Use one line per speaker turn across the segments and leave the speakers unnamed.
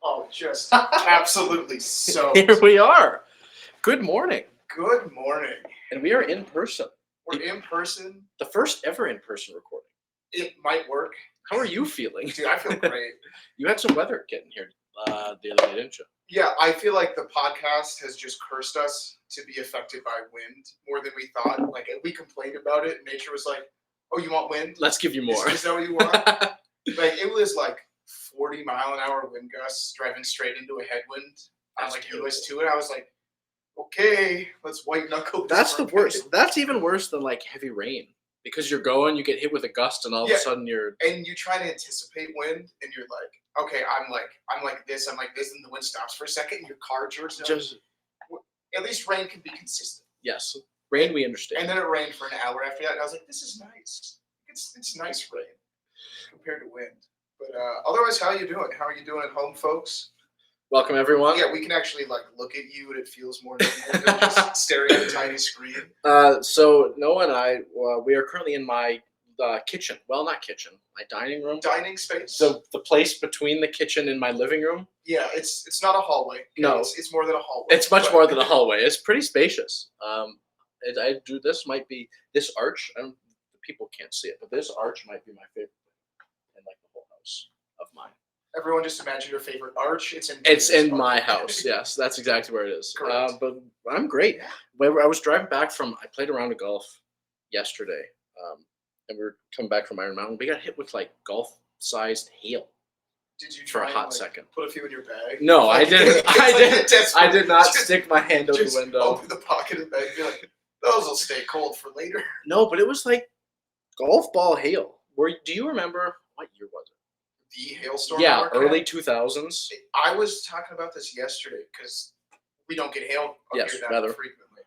Oh, just absolutely so.
Here we are. Good morning.
Good morning.
And we are in person.
We're in person.
The first ever in-person recording.
It might work.
How are you feeling?
Dude, I feel great.
You had some weather getting here the other day, didn't you?
Yeah, I feel like the podcast has just cursed us to be affected by wind more than we thought. Like, we complained about it, and nature was like, oh, you want wind?
Let's give you more.
Is that what you want? Like, it was like 40-mile-an-hour wind gusts driving straight into a headwind on like US 2, and I was like, okay, let's white knuckle this.
That's the worst. That's even worse than like heavy rain. Because you're going, you get hit with a gust, and all of a sudden you're...
And you try to anticipate wind, and you're like, okay, I'm like this, and the wind stops for a second, and your car jerks. At least rain can be consistent.
Yes, rain we understand.
And then it rained for an hour after that, and I was like, this is nice. It's nice rain compared to wind. But otherwise, how are you doing? How are you doing at home, folks?
Welcome, everyone.
Yeah, we can actually like look at you, and it feels more normal than just staring at a tiny screen.
So Noah and I, we are currently in my kitchen. Well, not kitchen, my dining room.
Dining space.
So the place between the kitchen and my living room.
Yeah, it's not a hallway.
No,
it's more than a hallway.
It's much more than a hallway. It's pretty spacious. This might be this arch. People can't see it, but this arch might be my favorite thing in like the whole house of mine.
Everyone just imagine your favorite arch.
It's in my house. Yes, that's exactly where it is. But I'm great.
Yeah.
I was driving back I played a round of golf yesterday, and we were coming back from Iron Mountain. We got hit with like golf-sized hail.
Did you try
for a hot second?
Put a few in your bag?
No, I didn't. I did not stick my hand out the window.
Open the pocket of the bag and be like, those will stay cold for later.
No, but it was like golf ball hail. Do you remember what year was it?
The hailstorm?
Yeah, early 2000s.
I was talking about this yesterday because we don't get hail up here that frequently.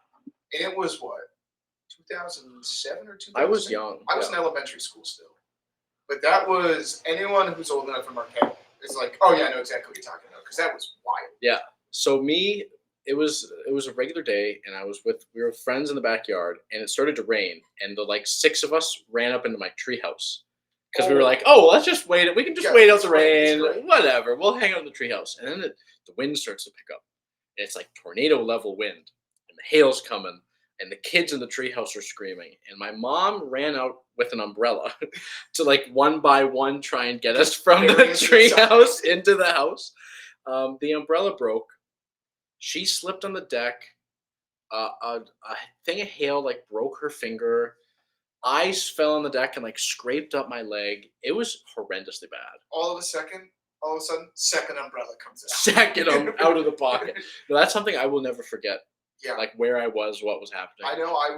And it was what, 2007 or 2008?
I was young.
I was in elementary school still. But that was, anyone who's old enough for Marquette is like, oh yeah, I know exactly what you're talking about, because that was wild.
Yeah. So it was a regular day, and we were friends in the backyard, and it started to rain, and the like 6 of us ran up into my treehouse. Because we were like, let's just wait. We can just wait out the rain. Whatever. We'll hang out in the treehouse. And then the wind starts to pick up. And it's like tornado level wind. And the hail's coming. And the kids in the treehouse are screaming. And my mom ran out with an umbrella to like one by one try and get us from the treehouse into the house. The umbrella broke. She slipped on the deck. A thing of hail like broke her finger. Ice fell on the deck and like scraped up my leg. It was horrendously bad.
All of a sudden, second umbrella comes out.
Second out of the pocket. No, that's something I will never forget.
Yeah.
Like where I was, what was happening.
I know I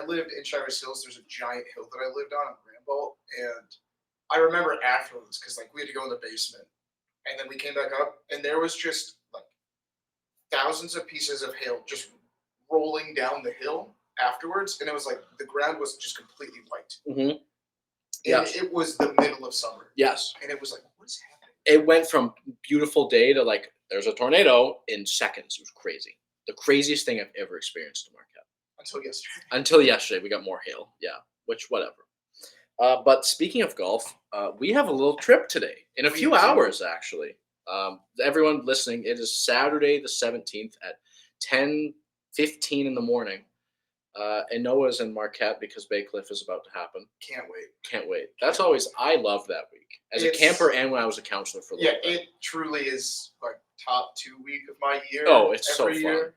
lived in Shires Hills. There's a giant hill that I lived on in Rambo. And I remember afterwards, because like we had to go in the basement. And then we came back up, and there was just like thousands of pieces of hail just rolling down the hill afterwards, and it was like the ground was just completely white.
Mm-hmm.
And it was the middle of summer.
Yes.
And it was like, what is happening?
It went from beautiful day to like, there's a tornado in seconds. It was crazy. The craziest thing I've ever experienced in Marquette. Until yesterday, we got more hail. Yeah, which, whatever. But speaking of golf, we have a little trip today. In a few hours, actually. Everyone listening, it is Saturday the 17th at 10:15 in the morning. And Noah's in Marquette because Bay Cliff is about to happen. Can't wait. That's always, I love that week. As a camper and when I was a counselor for a little bit.
Yeah, it truly is like top 2 week of my year.
Oh, it's so fun.
Year.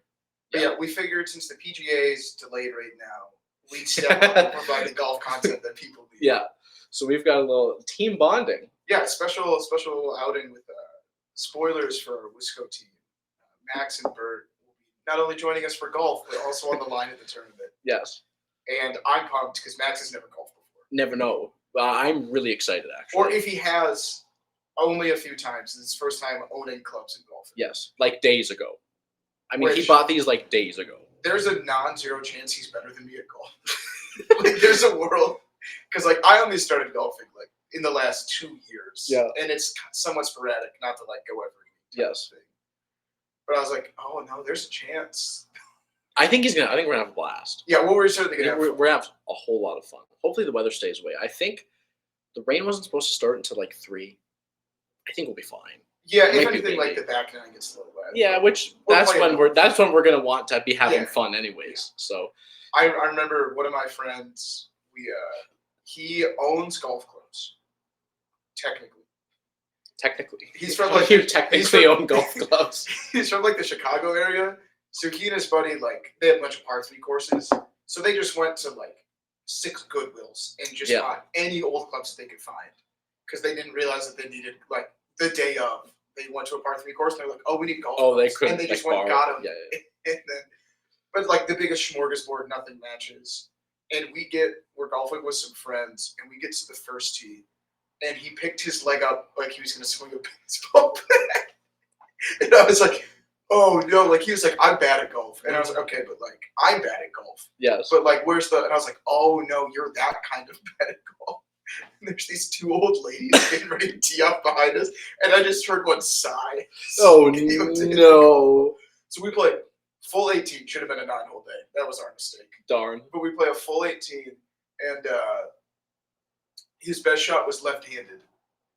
But yeah, we figured since the PGA is delayed right now, we'd step up and provide the golf content that people need.
Yeah. So we've got a little team bonding.
Yeah, special outing with spoilers for our Wisco team. Max and Bert will be not only joining us for golf, but also on the line at the tournament.
Yes.
And I'm pumped because Max has never golfed before.
Never know. I'm really excited, actually.
Or if he has, only a few times. It's his first time owning clubs in golf.
Yes, like days ago. I mean, he bought these like days ago.
There's a non-zero chance he's better than me at golf. Like, there's a world. Because, like, I only started golfing, like, in the last 2 years.
Yeah.
And it's somewhat sporadic, not to, like, go every
yes.
thing. But I was like, oh, no, there's a chance.
I think we're gonna have a blast.
Yeah, well, we're certainly gonna have fun.
We're gonna have a whole lot of fun. Hopefully the weather stays away. I think the rain wasn't supposed to start until like 3. I think we'll be fine.
Yeah, if
Might be
anything, like
windy.
the back nine gets a little wet.
Yeah, which
We're
that's
playing
when we're gonna want to be having
Yeah.
fun anyways. So
I remember one of my friends. He owns golf clubs. Technically,
he's
from
how
like
do you
he's
technically
from-
own golf clubs?
he's from like the Chicago area. So he and his buddy they have a bunch of par 3 courses. So they just went to like 6 Goodwills and just
Yeah.
bought any old clubs that they could find because they didn't realize that they needed like the day of. They went to a par 3 course and they're like, "Oh, we need golf
Oh, they
clubs,"
couldn't
and they just
like
went and
borrow.
got them.
Yeah.
And then, but like the biggest smorgasbord, nothing matches. And we're golfing with some friends, and we get to the first tee, and he picked his leg up like he was going to swing a baseball bat. And I was like, "Oh no!" Like he was like, "I'm bad at golf," and I was like, "Okay, but like I'm bad at golf."
Yes.
But like, where's the? And I was like, "Oh no, you're that kind of bad at golf." And there's these 2 old ladies getting ready to tee off behind us, and I just heard one sigh.
Oh
So
no!
So we played full 18. Should have been a 9-hole day. That was our mistake.
Darn.
But we play a full 18, and his best shot was left-handed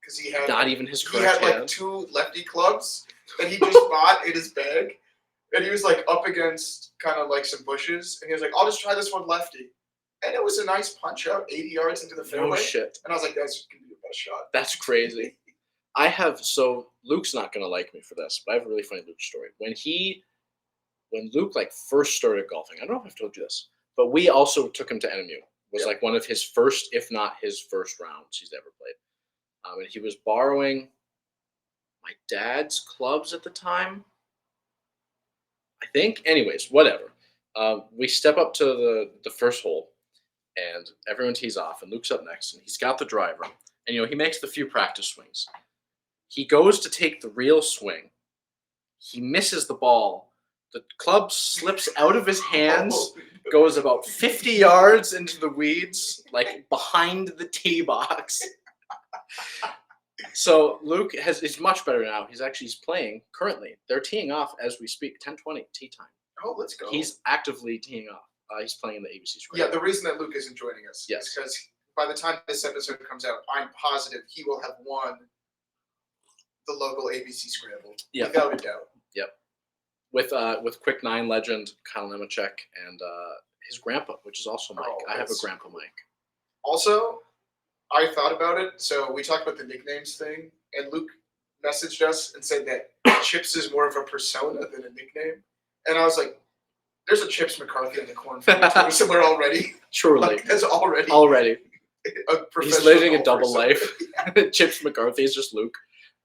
because he had
Not even his
he
correct
had like
hand.
2 lefty clubs that he just bought in his bag, and he was like up against kind of like some bushes, and he was like, "I'll just try this one lefty," and it was a nice punch out, 80 yards into the fairway.
No shit.
And I was like, "That's gonna be your best shot."
That's crazy. So Luke's not gonna like me for this, but I have a really funny Luke story. When Luke like first started golfing, I don't know if I've told you this, but we also took him to NMU. It was
Yep.
like one of his first, if not his first rounds he's ever played. And he was borrowing my dad's clubs at the time, I think. Anyways, whatever. We step up to the first hole, and everyone tees off, and Luke's up next, and he's got the driver, and he makes the few practice swings. He goes to take the real swing. He misses the ball. The club slips out of his hands, goes about 50 yards into the weeds, like behind the tee box. So Luke is much better now. He's playing currently. They're teeing off as we speak. 10:20 tee time.
Oh, let's go.
He's actively teeing off. He's playing in the ABC square.
Yeah, the reason that Luke isn't joining us
Yes.
is because by the time this episode comes out, I'm positive he will have won the local ABC Scramble.
Yep.
Without a doubt.
With Quick 9 legend Kyle Nemechek and his grandpa, which is also Mike.
Oh,
I have a
that's
grandpa Mike.
Also, I thought about it. So we talked about the nicknames thing, and Luke messaged us and said that Chips is more of a persona than a nickname. And I was like, there's a Chips McCarthy on the cornfield somewhere already.
Truly.
Like, that's already a
He's
professional
living a
golfer
double
somewhere.
life. Chips McCarthy is just Luke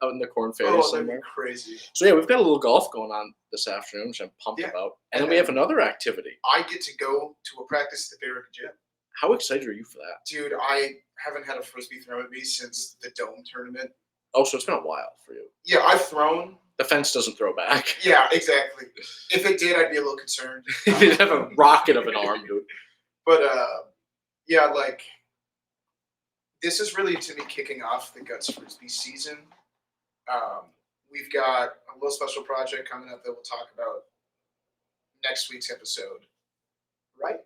out in the corn fairy
Oh, that'd be
somewhere.
crazy.
So yeah, we've got a little golf going on this afternoon, which I'm pumped
Yeah.
about. And then we have another activity.
I get to go to a practice at the Barrack Gym.
How excited are you for that?
Dude, I haven't had a frisbee thrown at me since the Dome tournament.
Oh, so it's been a while for you.
Yeah, I've thrown.
The fence doesn't throw back.
Yeah, exactly. If it did, I'd be a little concerned.
You'd have a rocket of an arm, dude.
But yeah, like this is really to me kicking off the Guts Frisbee season. We've got a little special project coming up that we'll talk about next week's episode. Right?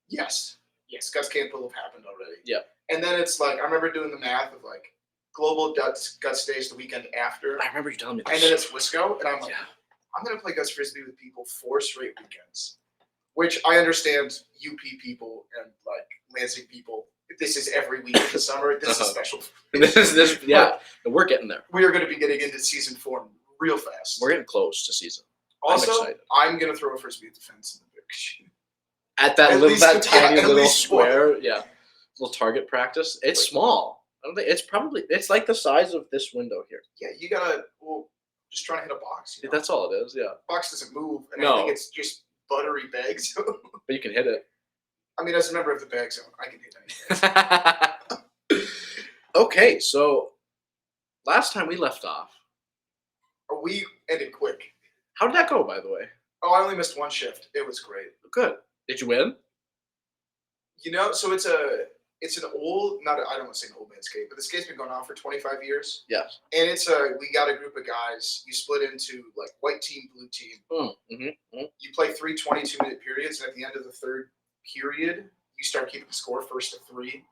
Yes. Yes, Guts Camp will have happened already.
Yeah.
And then it's like I remember doing the math of like Global Guts Days the weekend after.
I remember you telling me this.
And then it's Wisco, and I'm like,
Yeah.
I'm going to play Guts Frisbee with people 4 straight weekends, which I understand UP people and like Lansing people. This is every week in the summer. This is special.
Yeah. We're getting there.
We are going to be getting into season form real fast.
We're getting close to season.
Also,
I'm excited.
I'm going to throw a Frisbee at the fence in the big.
At that
At
little,
least-
that
yeah,
tiny
at
little
least
square, yeah, little target practice. It's small. I don't think it's like the size of this window here.
Yeah, you got to, just trying to hit a box. You know?
That's all it is. Yeah,
Box doesn't move, and
No.
I think it's just buttery bags.
but you can hit it.
I mean, as a member of the bag zone, I can hit anything.
Okay, so last time we left off,
We ended quick.
how did that go, by the way?
Oh, I only missed one shift. It was great.
Good. Did you win?
So it's an old, I don't want to say an old man skate, but the skate's been going on for 25 years.
Yes.
And we got a group of guys. You split into like white team, blue team. You play 3 22-minute periods, and at the end of the third period, you start keeping the score first to 3.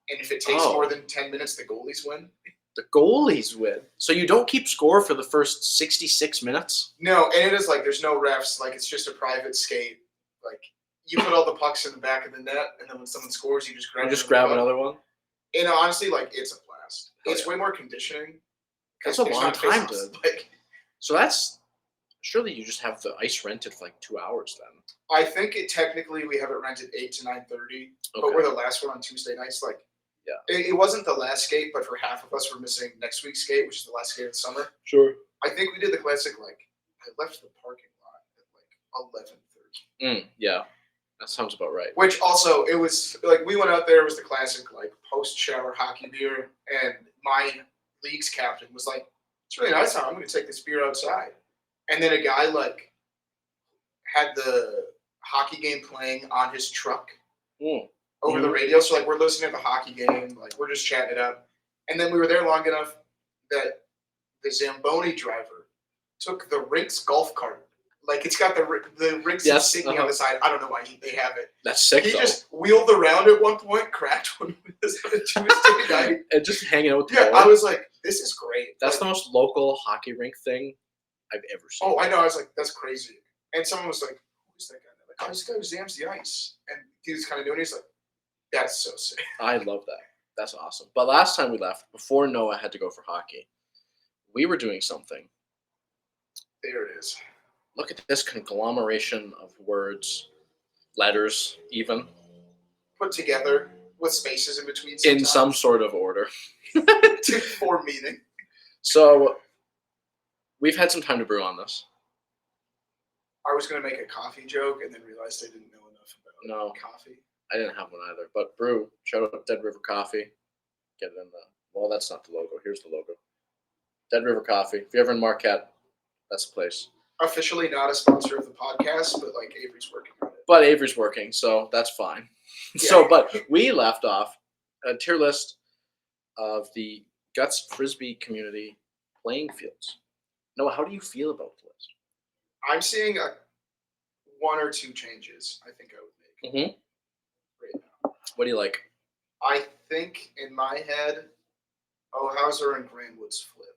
And if it takes more than 10 minutes, the goalies win.
The goalies win. So you don't keep score for the first 66 minutes?
No, and it is like there's no refs. Like it's just a private skate. Like you put all the pucks in the back of the net, and then when someone scores, you just grab.
You just grab another one?
And honestly, like it's a blast.
Oh,
It's
yeah.
way more conditioning.
That's a
There's
long
not
time
face-offs.
to.
Like
So that's surely you just have the ice rented for like 2 hours then.
I think it technically we have it rented 8 to 9:30, but
Okay.
we're the last one on Tuesday nights. Like,
Yeah.
it wasn't the last skate, but for half of us, we're missing next week's skate, which is the last skate of the summer.
Sure.
I think we did the classic. Like, I left the parking lot at like 11:30.
Yeah. That sounds about right.
Which also, it was like we went out there. It was the classic like post shower hockey beer, and my league's captain was like, "It's really nice out. I'm going to take this beer outside." And then a guy like had the hockey game playing on his truck over the radio. So like we're listening to the hockey game, like we're just chatting it up. And then we were there long enough that the Zamboni driver took the Rinks golf cart. Like it's got the Rinks insignia on the side. I don't know why they have it.
That's sick.
He just wheeled around at one point, cracked one with his Tuesday night,
and just hanging out with the
Yeah,
boys.
I was like, this is great.
That's
like,
the most local hockey rink thing I've ever seen.
Oh, I know. I was like, that's crazy. And someone was like, who's that guy? Like, oh, this guy who zams the ice. And he was kind of doing it. He's like, that's so sick.
I love that. That's awesome. But last time we left, before Noah had to go for hockey, we were doing something.
There it is.
Look at this conglomeration of words, letters, even.
Put together with spaces in between sometimes.
In some sort of order.
For meaning.
So, we've had some time to brew on this.
I was going to make a coffee joke and then realized I didn't know enough about coffee.
I didn't have one either. But brew, shout out Dead River Coffee. Get it in the... Well, that's not the logo. Here's the logo. Dead River Coffee. If you're ever in Marquette, that's the place.
Officially not a sponsor of the podcast, but like Avery's working on it.
But Avery's working, so that's fine.
Yeah.
So, but we left off a tier list of the Guts Frisbee community playing fields. Noah, how do you feel about the list?
I'm seeing one or two changes I think I would make right now.
What do you like?
I think in my head, Hauser and Grandwood's flip.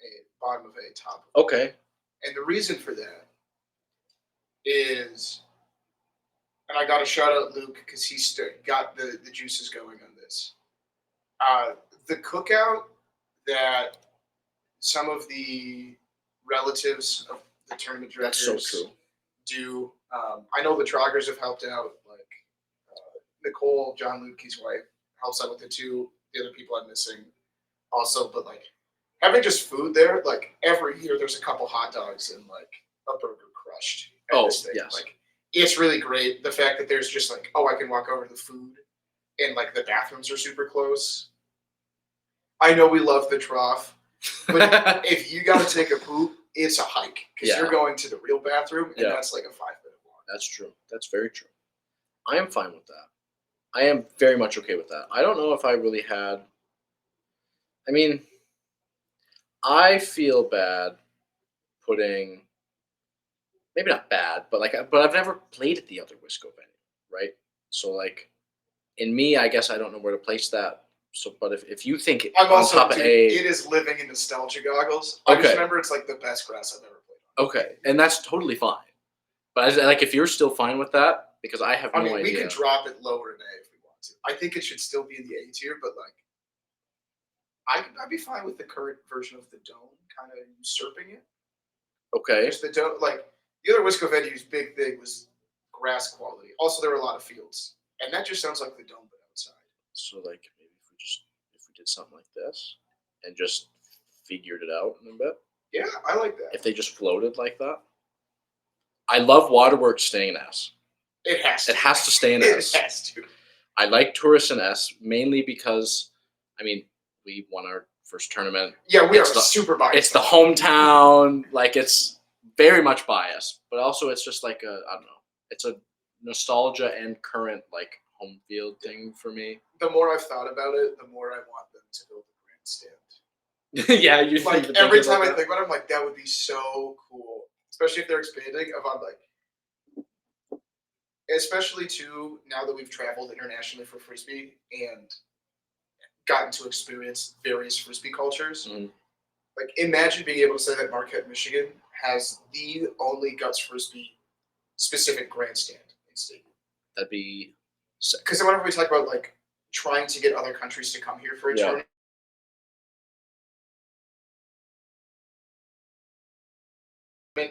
A bottom of A, top of A.
Okay.
And the reason for that is, and I got to shout out Luke because he's got the juices going on this. The cookout that some of the relatives of the tournament directors
That's so true.
do. I know the Troggers have helped out. Like Nicole, John Lukey's wife, helps out with the other people I'm missing also. But like having just food there, like every year there's a couple hot dogs and like a burger crushed.
Yes.
Like it's really great. The fact that there's just like, I can walk over to the food and like the bathrooms are super close. I know we love the trough, but if you got to take a poop, it's a hike because you're going to the real bathroom and that's like a 5-minute walk.
That's true. That's very true. I am fine with that. I am very much okay with that. I don't know if I really had. I mean, I feel bad putting. Maybe not bad, but I've never played at the other Wisco venue, right? So like, in me, I guess I don't know where to place that. So, but if you think
I'm
on
also,
top of A,
it is living in nostalgia goggles. I just remember it's like the best grass I've ever played on.
Okay, and that's totally fine. But like, if you're still fine with that, because I have no idea.
We could drop it lower in A if we want to. I think it should still be in the A tier, but like, I'd be fine with the current version of the dome kind of usurping it.
Okay.
Just the dome, like the other Wisco venue's big thing was grass quality. Also, there were a lot of fields, and that just sounds like the dome but outside.
So like, maybe if we did something like this and just figured it out in a bit.
Yeah, I like that.
If they just floated like that. I love Waterworks staying in S.
It has to.
It has to stay in S.
It has to.
I like Tourists in S mainly because, I mean, we won our first tournament.
Yeah, we are super biased.
It's the hometown. Like, it's very much biased. But also, it's just like I don't know. It's a nostalgia and current, like, home field thing for me.
The more I've thought about it, the more I want them to build a grandstand.
Yeah, you
like every time I think about it, I'm like, that would be so cool. Especially if they're expanding. Especially too now that we've traveled internationally for frisbee, and gotten to experience various frisbee cultures.
Mhm.
Like, imagine being able to say that Marquette, Michigan, has the only guts frisbee specific grandstand in stadium.
That'd be sick.
Because whenever we talk about like trying to get other countries to come here for a
Yeah.
tournament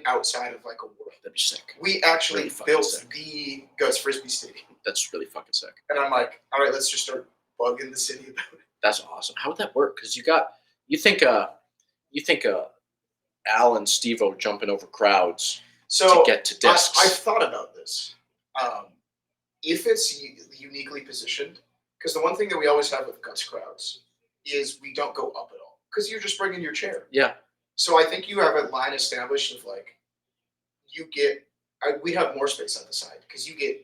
outside of like a world,
That'd be sick.
we actually
Really fucking
built
sick.
the Guts Frisbee Stadium.
That's really fucking sick.
And I'm like, all right, let's just start bugging the city about it.
That's awesome. How would that work? Because you think Al and Steve-O jumping over crowds
So
to get to
I've
discs.
thought about this. If it's uniquely positioned, because the one thing that we always have with Guts crowds is we don't go up at all because you're just bringing your chair.
Yeah.
So I think you have a line established of like, we have more space on the side because you get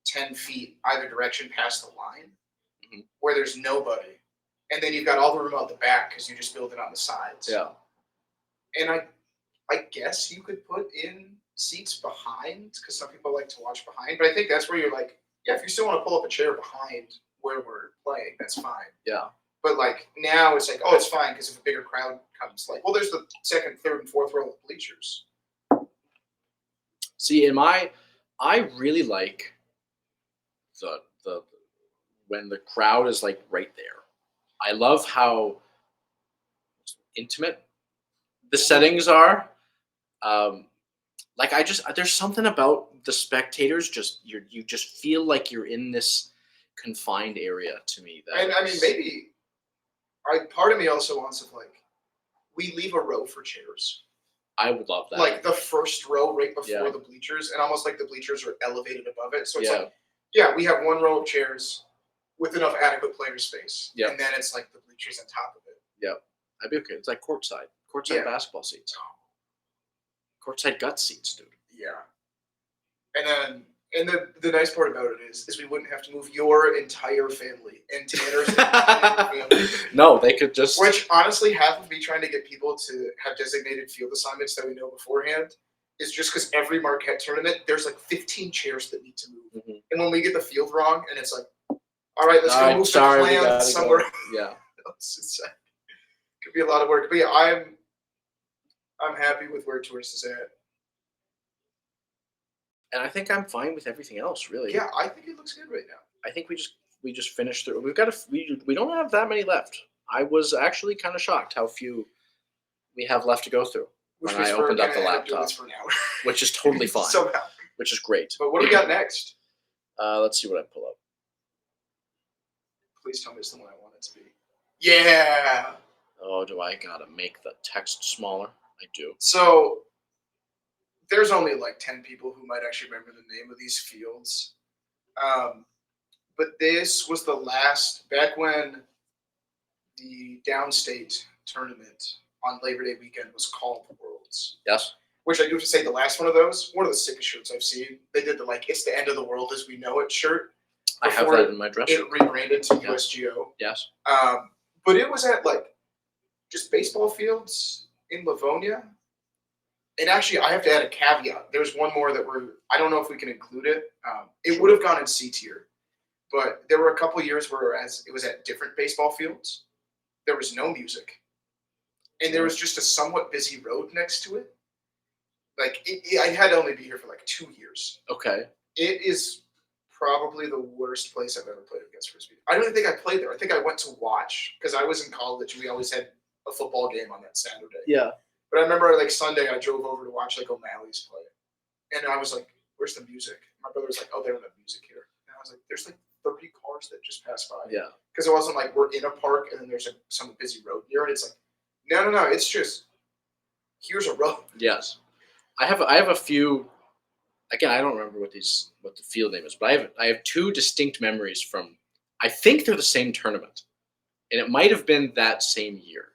10 feet either direction past the line where there's nobody. And then you've got all the room out the back because you just build it on the sides.
Yeah.
And I guess you could put in seats behind because some people like to watch behind. But I think that's where you're like, yeah, if you still want to pull up a chair behind where we're playing, that's fine.
Yeah.
But like now it's like, oh, it's fine because if a bigger crowd comes, like, well, there's the second, third, and fourth row of bleachers.
See, I really like the when the crowd is like right there. I love how intimate the settings are. Like there's something about the spectators. You just feel like you're in this confined area to me.
And I mean, maybe part of me also wants to like, we leave a row for chairs.
I would love that.
Like the first row right before
Yeah.
the bleachers, and almost like the bleachers are elevated above it. So it's
Yeah.
like, yeah, we have one row of chairs with enough adequate player space.
Yeah.
And then it's like the bleachers on top of it.
Yeah. I'd be okay. It's like courtside
Yeah.
basketball seats, courtside gut seats, dude.
Yeah. And the nice part about it is we wouldn't have to move your entire family and Tanner's entire family.
No, they could just.
Which honestly, half of me trying to get people to have designated field assignments that we know beforehand is just because every Marquette tournament, there's like 15 chairs that need to move.
Mhm.
And when we get the field wrong, and it's like, all right, let's go
I'm
move
sorry, we
the
gotta
plans somewhere
go. Yeah.
else. It's could be a lot of work. But yeah, I'm happy with where Tourist is at.
And I think I'm fine with everything else, really.
Yeah, I think it looks good right now.
I think we just finished through. We don't have that many left. I was actually kind of shocked how few we have left to go through
Which
when
means
I
we're
opened up the
gonna end doing
laptop,
this for an hour.
which is totally fine,
Somehow.
which is great.
But what do we got next?
Let's see what I pull up.
Please tell me it's the one I want it to be. Yeah.
Oh, do I gotta make the text smaller? I do.
So there's only like 10 people who might actually remember the name of these fields. But this was the last, back when the downstate tournament on Labor Day weekend was called the Worlds.
Yes.
Which I do have to say, the last one of those, one of the sickest shirts I've seen. They did the like, it's the end of the world as we know it shirt.
I have that in my dress shirt.
It rebranded to
Yeah.
USGO.
Yes.
But it was at like just baseball fields in Livonia. And actually, I have to add a caveat. There's one more that I don't know if we can include it. It would have gone in C tier. But there were a couple years where it was at different baseball fields. There was no music. And there was just a somewhat busy road next to it. Like, I had to only be here for like 2 years.
Okay.
It is probably the worst place I've ever played against Frisbee. I don't even think I played there. I think I went to watch because I was in college and we always had a football game on that Saturday.
Yeah.
But I remember like Sunday I drove over to watch like O'Malley's play. And I was like, where's the music? My brother was like, oh, they don't have music here. And I was like, there's like 30 cars that just passed by.
Yeah.
Because it wasn't like we're in a park and then there's some busy road near it. It's like, no. It's just, here's a road.
Yes. I have a few. Again, I don't remember what the field name is, but I have two distinct memories from. I think they're the same tournament, and it might have been that same year.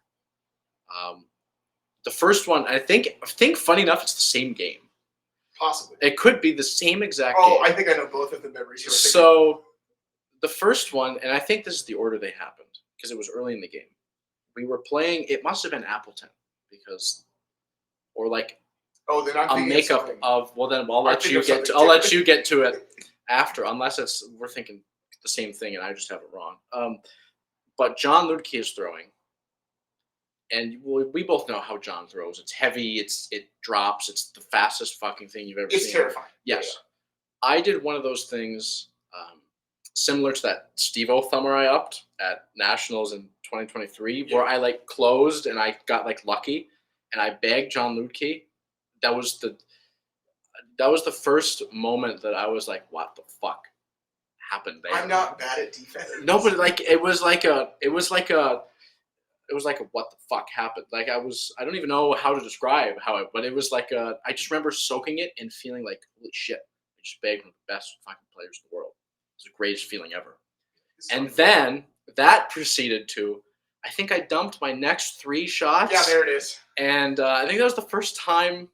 The first one, I think. Funny enough, it's the same game.
Possibly.
It could be the same exact
Oh,
game.
I think I know both of the memories.
So, the first one, and I think this is the order they happened because it was early in the game. We were playing. It must have been Appleton or like.
Oh, then I'm
A
thinking
makeup
something.
of Well, then I'll
I'm
let
thinking
you
of
get
something
to. I'll let
different.
you get to it after, unless we're thinking the same thing and I just have it wrong. but John Ludke is throwing, and we both know how John throws. It's heavy. It drops. It's the fastest fucking thing you've ever
It's
seen.
terrifying.
Yes, I did one of those things similar to that Steve-O thumber I upped at Nationals in 2023, where I like closed and I got like lucky, and I bagged John Ludke. That was the first moment that I was like, "What the fuck happened there?"
I'm not bad at defense.
No, but like it was like a what the fuck happened? Like I don't even know how to describe how it, but it was like I just remember soaking it and feeling like, holy shit, I just bagged one of the best fucking players in the world. It was the greatest feeling ever. And then that proceeded to, I think I dumped my next 3 shots.
Yeah, there it is.
And I think that was the first time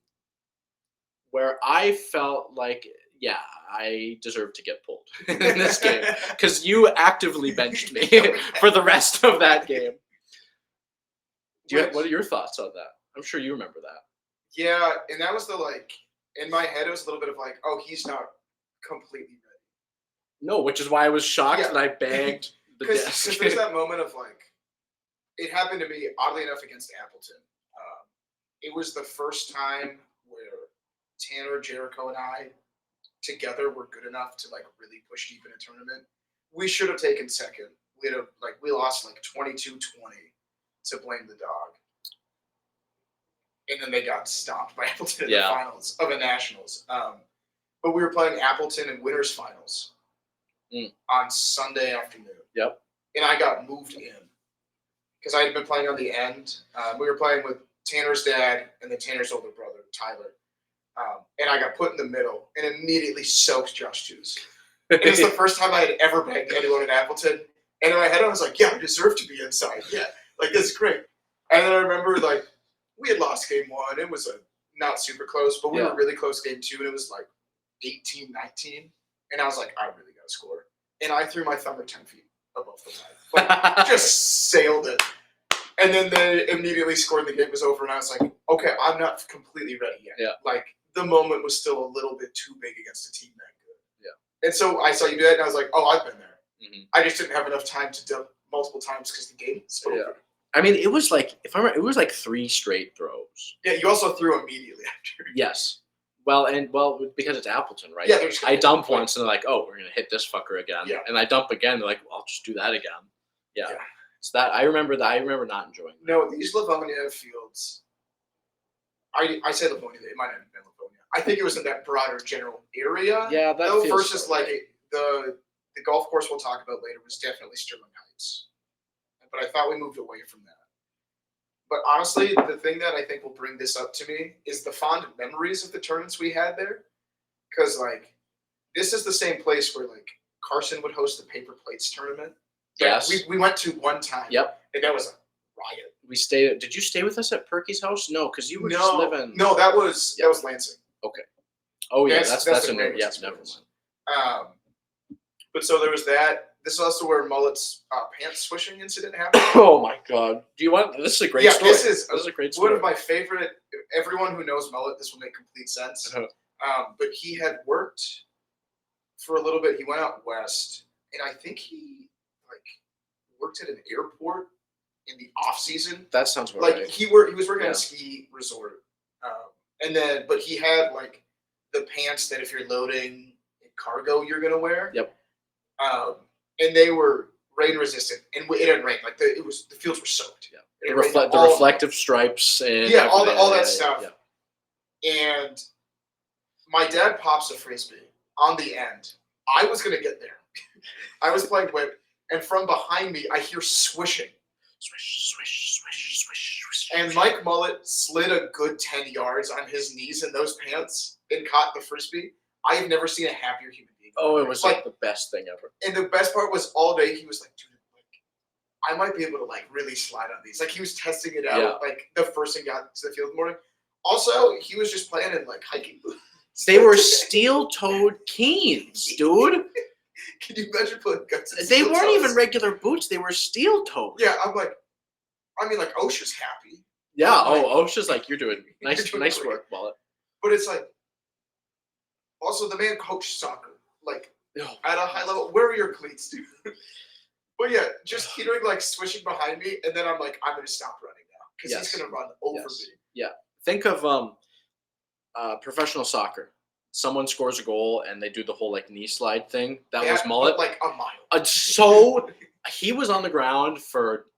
where I felt like, yeah, I deserve to get pulled in this game because you actively benched me for the rest of that game. What are your thoughts on that? I'm sure you remember that.
Yeah, and that was in my head, it was a little bit of like, oh, he's not completely ready.
No, which is why I was shocked that I bagged the desk.
Because there's that moment of it happened to me, oddly enough, against Appleton. It was the first time where Tanner, Jericho, and I together were good enough to really push deep in a tournament. We should have taken second. We lost 22-20 to blame the dog. And then they got stomped by Appleton in the finals of the Nationals. But we were playing Appleton in winners finals on Sunday afternoon.
Yep.
And I got moved in because I had been playing on the end. We were playing with Tanner's dad and then Tanner's older brother, Tyler. And I got put in the middle and immediately soaked Josh Juice. It was the first time I had ever bagged anyone in Appleton. And in my head, I was like, yeah, I deserve to be inside. Yeah, this is great. And then I remember, we had lost game 1. It was not super close, but we were really close game 2, and it was 18-19. And I was like, I really got to score. And I threw my thumber 10 feet above the line. Just sailed it. And then they immediately scored, and the game was over, and I was like, okay, I'm not completely ready yet.
Yeah.
The moment was still a little bit too big against a team that good.
Yeah.
And so I saw you do that, and I was like, oh, I've been there.
Mm-hmm.
I just didn't have enough time to dump multiple times because the game was over.
Yeah. I mean, it was if I remember, it was 3 straight throws.
Yeah, you also threw immediately after.
Yes. Well, because it's Appleton, right?
Yeah,
I dump once, and they're like, oh, we're going to hit this fucker again.
Yeah.
And I dump again, they're like, well, I'll just do that again. Yeah.
Yeah.
So that, I remember not enjoying that.
No, these Livonia fields, I say Livonia, it might not have been Livonia. I think it was in that broader general area.
Yeah, that feels
versus
so right.
the golf course we'll talk about later was definitely Sterling Heights. But I thought we moved away from that. But honestly, the thing that I think will bring this up to me is the fond memories of the tournaments we had there. Because, this is the same place where, Carson would host the paper plates tournament.
Yes.
We went to one time.
Yep.
And that was a riot.
We stayed. Did you stay with us at Perky's house? No, because you were just living.
No, that was Lansing.
Okay. Oh yeah, that's
the
a
great
yeah.
experience.
Never mind.
But so there was that. This is also where Mullet's pants swishing incident happened.
Oh my god! Do you want? This is a great story.
This is
a great story.
One of my favorite. Everyone who knows Mullet, this will make complete sense. But he had worked for a little bit. He went out west, and I think he worked at an airport in the off season.
That sounds right.
He was working at a ski resort, but he had the pants that if you're loading cargo you're gonna wear.
Yep.
And they were rain resistant, and it didn't rain. The fields were soaked.
Yeah. The reflective stripes and
all that stuff. Yeah. And my dad pops a frisbee on the end. I was gonna get there. I was playing whip, and from behind me I hear swishing. Swish, swish, swish, swish, swish. And Mike Mullet slid a good 10 yards on his knees in those pants and caught the frisbee. I have never seen a happier human being.
Oh, it was the best thing ever.
And the best part was all day he was like, dude, I might be able to really slide on these. He was testing it out.
Yeah.
The first thing got to the field in the morning. Also, he was just playing in hiking boots.
They were steel-toed Keens, dude.
Can you imagine putting guts in
They weren't
toes?
even regular boots. They were steel-toed.
Yeah, I'm OSHA's happy.
Yeah. OSHA's you're doing nice work, Mullet.
But it's also the man coached soccer at a high level. Where are your cleats, dude? But yeah, just hearing like swishing behind me, and then I'm like, I'm gonna stop running now because
Yes.
he's gonna run over
Yes.
me.
Yeah. Think of professional soccer. Someone scores a goal and they do the whole like knee slide thing. That was
But,
Mullet.
like a mile.
So he was on the ground for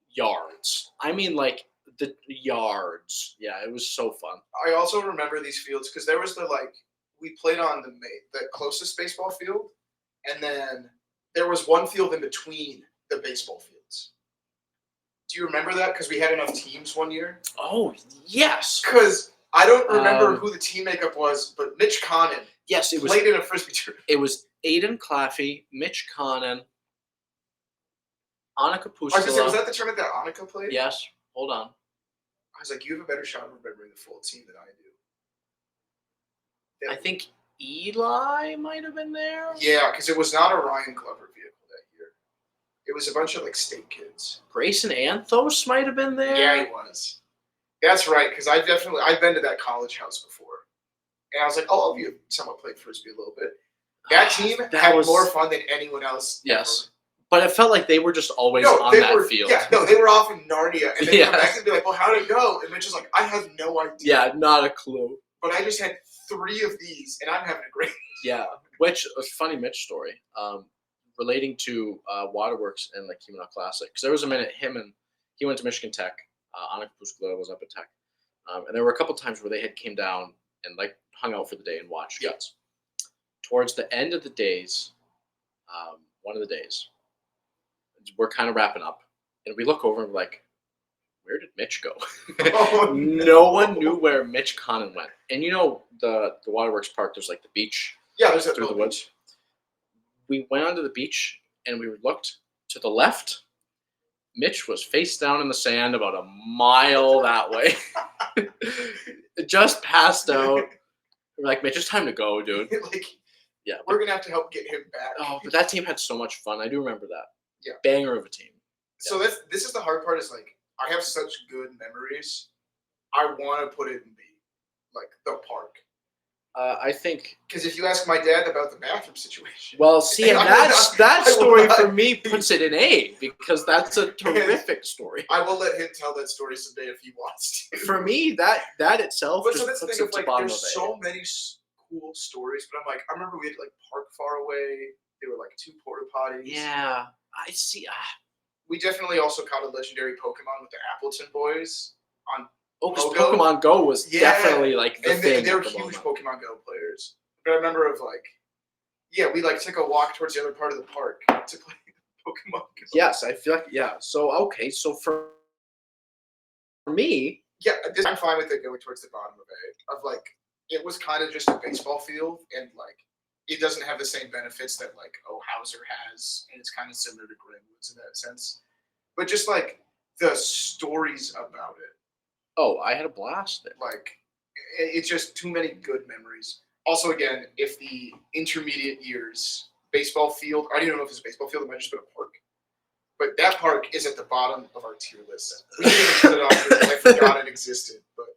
yards. I mean, like the yards. Yeah, it was so fun.
I also remember these fields because there was we played on the closest baseball field, and then there was one field in between the baseball fields. Do you remember that? Because we had enough teams one year.
Oh yes.
Because I don't remember who the team makeup was, but Mitch Connon
Yes, it was.
played in a frisbee tournament.
It was Aiden Claffey, Mitch Connon, Annika
I was gonna say, was
Puskala.
that the tournament that Annika played?
Yes. Hold on.
I was like, you have a better shot of remembering the full team than I do.
I think Eli might have been there.
Yeah, because it was not a Ryan Glover vehicle that year. It was a bunch of like state kids.
Grayson Anthos might have been there.
Yeah, he was. That's right, because I've been to that college house before, and I was like, oh, all of you somewhat played frisbee a little bit. That team had more fun than anyone else.
Yes.
Ever.
But it felt like they were just always on that field.
Yeah, no, they were off in Narnia, and then
Yes.
come back and be like, well, how did it go? And Mitch was like, I have no idea.
Yeah, not a clue.
But I just had 3 of these, and I'm having a great.
Yeah, which a funny Mitch story, relating to Waterworks and like Kimono Classic. Because there was a minute he went to Michigan Tech. Annika Puskala was up at Tech, and there were a couple times where they came down and like hung out for the day and watched guts. Towards the end of the days, one of the days, we're kind of wrapping up, and we look over and we're like, where did Mitch go?
Oh,
no one knew where Mitch Connon went. And you know the Waterworks Park, there's like the beach.
Yeah, there's that
through the woods. We went onto the beach and we looked to the left. Mitch was face down in the sand about a mile that way. Just passed out. We're like, Mitch, it's time to go, dude. Yeah.
We're gonna have to help get him back.
Oh, but that team had so much fun. I do remember that.
Yeah.
Banger of a team.
So this is the hard part. Is like I have such good memories. I want to put it in the park.
I think
because if you ask my dad about the bathroom situation,
well, see, and that story for me puts it in A because that's a terrific story.
I will let him tell that story someday if he wants to.
For me, that itself
but
just
so that's the
puts
thing
it
of
to bottom
there's
of A.
so many cool stories, but I'm like, I remember we had Park Far Away. There were 2 porta potties.
Yeah, I see.
We definitely also caught a legendary Pokemon with the Appleton boys on.
Oh, because Pokemon Go was definitely the thing.
They were huge Pokemon Go players. But I remember we took a walk towards the other part of the park to play Pokemon Go.
Yes, I feel like So so for me,
I'm fine with it going towards the bottom of A. Of it was kind of just a baseball field, and it doesn't have the same benefits that Hauser has, and it's kind of similar to Glenwoods in that sense. But just the stories about it.
Oh, I had a blast there.
It's just too many good memories. Also, again, if the intermediate years baseball field, I don't even know if it's a baseball field, it might just be a park. But that park is at the bottom of our tier list. We didn't even put it on here. I forgot it existed, but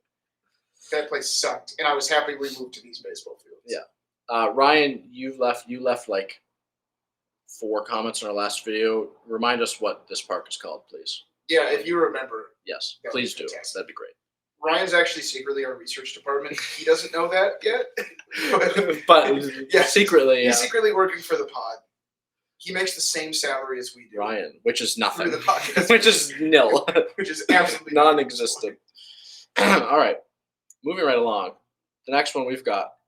that place sucked, and I was happy we moved to these baseball fields.
Yeah, Ryan, you left 4 comments in our last video. Remind us what this park is called, please.
Yeah, if you remember.
Yes, please do. That'd be great.
Ryan's actually secretly our research department. He doesn't know that yet.
but secretly,
he's secretly working for the pod. He makes the same salary as we do.
Ryan, which is nothing.
The podcast.
Which is nil.
Which is absolutely
non-existent. All right, moving right along. The next one we've got.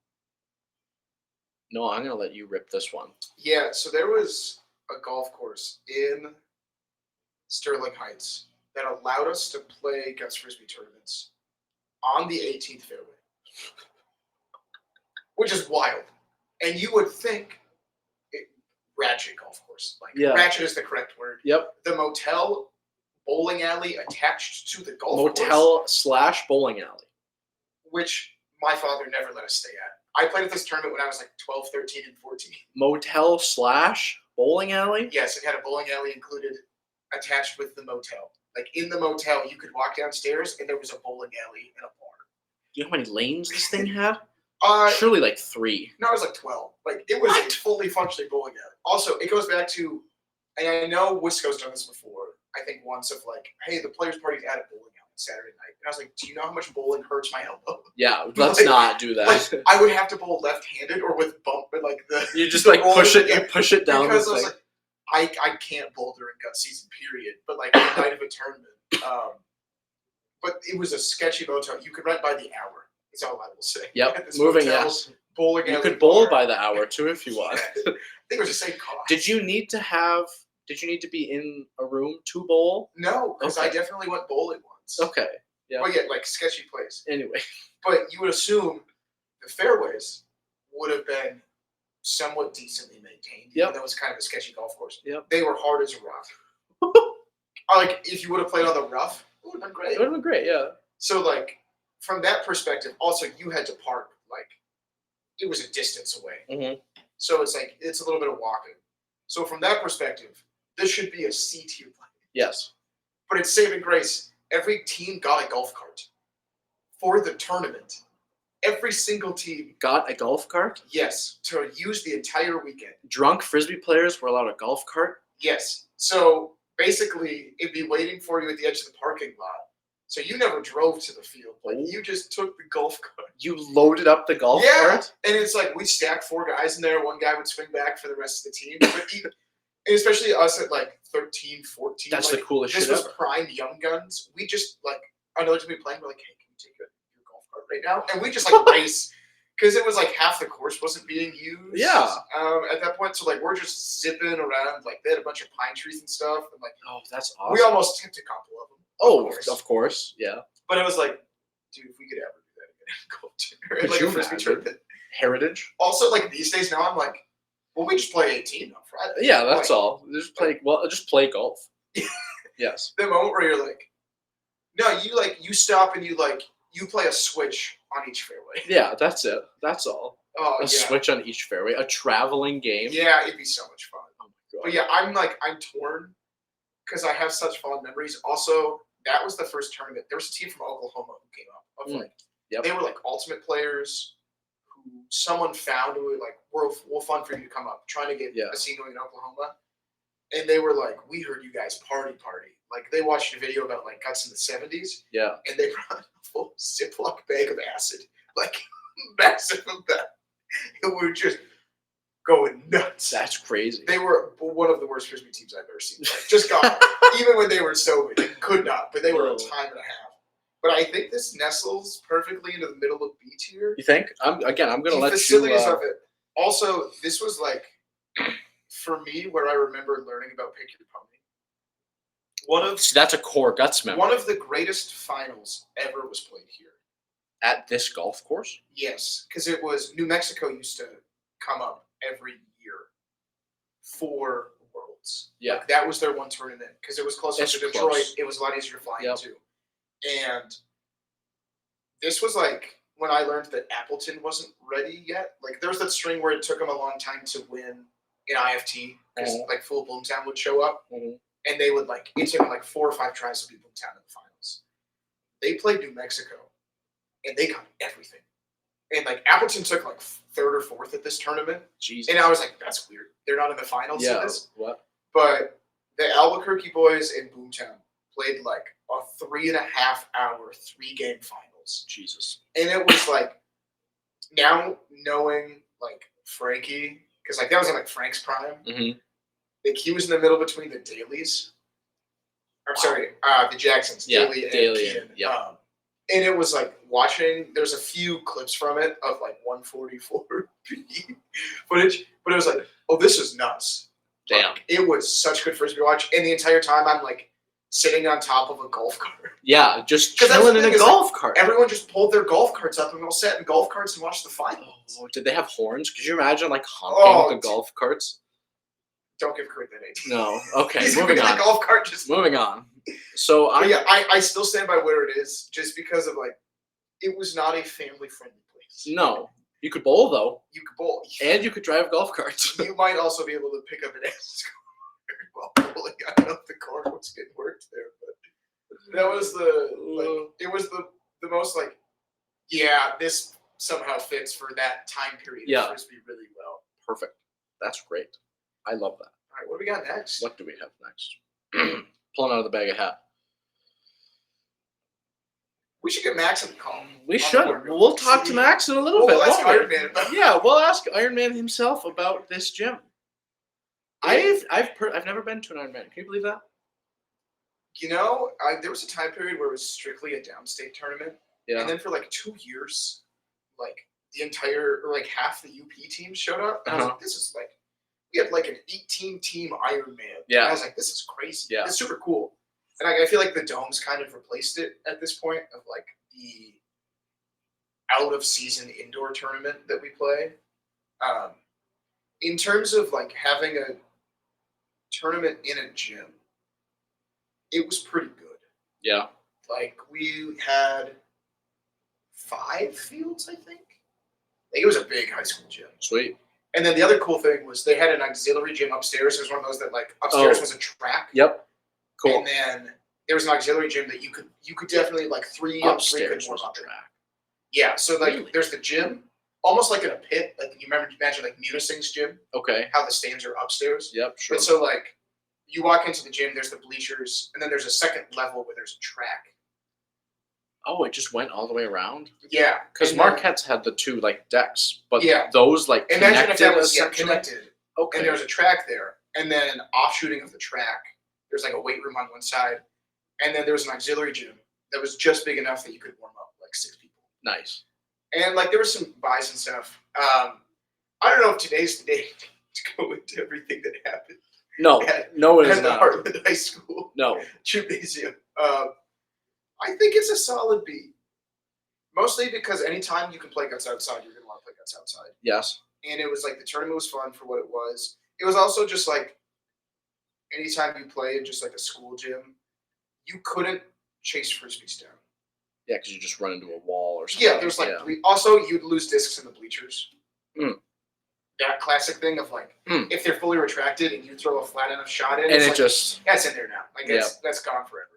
No, I'm going to let you rip this one.
Yeah, so there was a golf course in Sterling Heights that allowed us to play Guts Frisbee tournaments on the 18th fairway, which is wild. And you would think ratchet golf course. Ratchet is the correct word.
Yep.
The motel bowling alley attached to the golf course.
Motel / bowling alley.
Which my father never let us stay at. I played at this tournament when I was 12, 13, and 14.
Motel / bowling alley?
Yes, it had a bowling alley included, attached with the motel. In the motel, you could walk downstairs, and there was a bowling alley and a bar.
Do you know how many lanes this thing had? Surely 3.
No, it was 12. It was a fully functioning bowling alley. Also, it goes back to And I know Wisco's done this before. I think once of like, hey, the players' party's at a bowling alley Saturday night, and I was like, do you know how much bowling hurts my elbow?
Yeah, let's
Like-
not do that.
Like I would have to bowl left-handed or with bump, but like the
you just
the
like
roller-
push it.
yeah,
You push it down.
because
the
I was
thing.
like, I can't bowl during gut season, period. But like the night of a tournament, but it was a sketchy motel. You could rent by the hour. Is all I will say.
Yep.
At this
Moving.
motel,
Yes.
Bowling
You
alley
could bowl
bar.
by the hour too if you want.
I think it was the same cost.
Did you need to be in a room to bowl?
No, because I
Okay.
definitely went bowling once.
Okay. Yeah.
But yeah, like sketchy place.
Anyway.
But you would assume the fairways would have been somewhat decently maintained.
Yep.
Even though it was kind of a sketchy golf course.
Yep.
They were hard as a rock. Like if you would have played on the rough, it would have been great.
It would have been great. Yeah.
So like from that perspective, also you had to park like it was a distance away.
Mhm.
So it's like it's a little bit of walking. So from that perspective, this should be a C tier play.
Yes.
But it's saving grace. Every team got a golf cart for the tournament. Every single team,
Got a golf cart.
yes, to use the entire weekend.
Drunk frisbee players were allowed a golf cart.
Yes. So basically, it'd be waiting for you at the edge of the parking lot. So you never drove to the field. Like
Oh.
you just took the golf cart.
You loaded up the golf
Yeah.
cart.
And it's like we stacked 4 guys in there. One guy would swing back for the rest of the team. But and especially us at like 13, 14.
That's
like,
the coolest
this
shit
was
ever.
prime young guns. We just like another team playing. We're like, hey, can you take your golf cart right now? And we just like race because it was like half the course wasn't being used.
Yeah.
At that point, so like we're just zipping around. Like they had a bunch of pine trees and stuff, and like
Oh, that's awesome.
we almost tipped a couple of them.
Oh,
course.
of course. Yeah.
But it was like, dude, if we could ever do that again, golf
Could
like
you
a frisbee
imagine?
tournament.
Heritage.
Also, like these days now, I'm like, well, we just play 18 on Friday.
Yeah, that's
Like,
all. Just play. Well, just play golf. Yes.
The moment where you're like, no, you stop and you play a switch on each fairway.
Yeah, that's it. That's all.
Oh
A
yeah,
switch on each fairway. A traveling game.
yeah, it'd be so much fun.
Oh my god.
But yeah, I'm torn because I have such fond memories. Also, that was the first tournament. There was a team from Oklahoma who came up. Of like,
Yep.
they were like ultimate players who someone found who were like, we'll fun for you to come up, trying to get
Yeah.
a scene going in Oklahoma. And they were like, we heard you guys party. Like they watched a video about like guts in the 70s,
Yeah.
and they brought a full Ziploc bag of acid, like massive of that. And we were just going nuts.
That's crazy.
They were one of the worst frisbee teams I've ever seen. Like, just got even when they were sober, they could not. But they were a time and a half. But I think this nestles perfectly into the middle of B tier.
You think? I'm gonna
The
let you.
facilities of it. Also, this was like for me where I remember learning about Pick Your Pony.
See, that's a core guts memory.
One of the greatest finals ever was played here.
At this golf course.
Yes, because it was New Mexico used to come up every year for Worlds.
Yeah.
Like, that was their one tournament because it was closer
It's
to Detroit.
close.
It was a lot easier flying
Yep.
too. And this was like when I learned that Appleton wasn't ready yet. Like there was that string where it took them a long time to win in IFT because
Mhm.
like full Boomtown would show up
Mhm.
and they would like it took them like 4 or 5 tries to beat Boomtown in the finals. They played New Mexico and they got everything. And like Appleton took like 3rd or 4th at this tournament.
Jesus.
And I was like, that's weird. They're not in the finals
yeah.
of this.
What?
But the Albuquerque boys in Boomtown played like a 3.5 hour 3-game finals.
Jesus.
And it was like now knowing like Frankie, because like that was in like Frank's prime.
Mm-hmm.
Like he was in the middle between the Dailies. I'm sorry, the Jacksons,
Yeah,
Daly and
Daly
Keenan.
and- yeah.
And it was like watching. There's a few clips from it of like 144p footage, but it was like, oh, this is nuts.
Damn.
Like, it was such good frisbee watch, and the entire time I'm like sitting on top of a golf cart.
Yeah, just
'Cause that's
chilling
the
in
thing
a
is, like,
golf cart.
Everyone just pulled their golf carts up and we all sat in golf carts and watched the finals.
Oh, did they have horns? Could you imagine like honking
Oh,
the golf carts?
Don't give Kurt that age.
No. Okay,
He's gonna
moving
be in
on.
the golf cart just.
Moving on. So
But
I
yeah, I still stand by where it is, just because of like, it was not a family friendly place.
no. You could bowl though,
You could bowl,
and you could drive golf carts.
you might also be able to pick up an ass while bowling. I don't know if the court was getting worked there, but that was it was the most like, yeah, this somehow fits for that time period
Yeah.
of frisbee really well.
Perfect. That's great. I love that.
All right, what do we got next?
What do we have next? Pulling out of the bag of hat.
We should get Max on the call.
We
On the
should.
horn real
We'll
quick.
talk to
See?
Max in a little
We'll
bit.
ask
won't we?
Iron Man about
Yeah, we'll ask Iron Man himself about this gym.
Yeah.
I've never been to an Iron Man. Can you believe that?
You know, there was a time period where it was strictly a downstate tournament,
Yeah.
and then for like 2 years, like the entire or like half the UP team showed up, and I was like, this is like we had like an 18-team Iron Man.
Yeah.
And I was like, this is crazy.
Yeah.
It's super cool. And I feel like the domes kind of replaced it at this point of like the out of season indoor tournament that we play. In terms of like having a tournament in a gym, it was pretty good.
Yeah.
Like we had 5 fields, I think. Like, it was a big high school gym.
Sweet.
And then the other cool thing was they had an auxiliary gym upstairs. It was one of those that like upstairs was a track.
Yep. Cool.
And then there was an auxiliary gym that you could definitely like 3 on 3 could
Upstairs
work
was a
on.
track.
Yeah, so like
Really?
there's the gym, almost like in a pit. Like you imagine like Munising's gym,
Okay.
how the stands are upstairs.
Yep. Sure.
But so like you walk into the gym, there's the bleachers, and then there's a second level where there's a track.
Oh, it just went all the way around.
Yeah,
Because
and then-
Marquette's had the 2 like decks, but
Yeah.
those like
Imagine if
connected
that was
essentially?
connected,
Okay.
and there was a track there, and then offshooting of the track, there's like a weight room on one side, and then there was an auxiliary gym that was just big enough that you could warm up like 6 people.
Nice.
And like there was some buys and stuff. I don't know if today's the day to go into everything that happened
No,
at,
no, it is
at the
not.
Heartland High School
No.
gymnasium. I think it's a solid B. Mostly because anytime you can play guts outside, you're gonna want to play guts outside.
Yes.
And it was like the tournament was fun for what it was. It was also just like anytime you play in just like a school gym, you couldn't chase frisbees down.
Yeah, because you just run into a wall or something.
Yeah, there's like also you'd lose discs in the bleachers.
Mm.
That classic thing of like if they're fully retracted and you throw a flat enough shot in,
and
it's
it
like,
just
that's in there now. Like that's gone forever.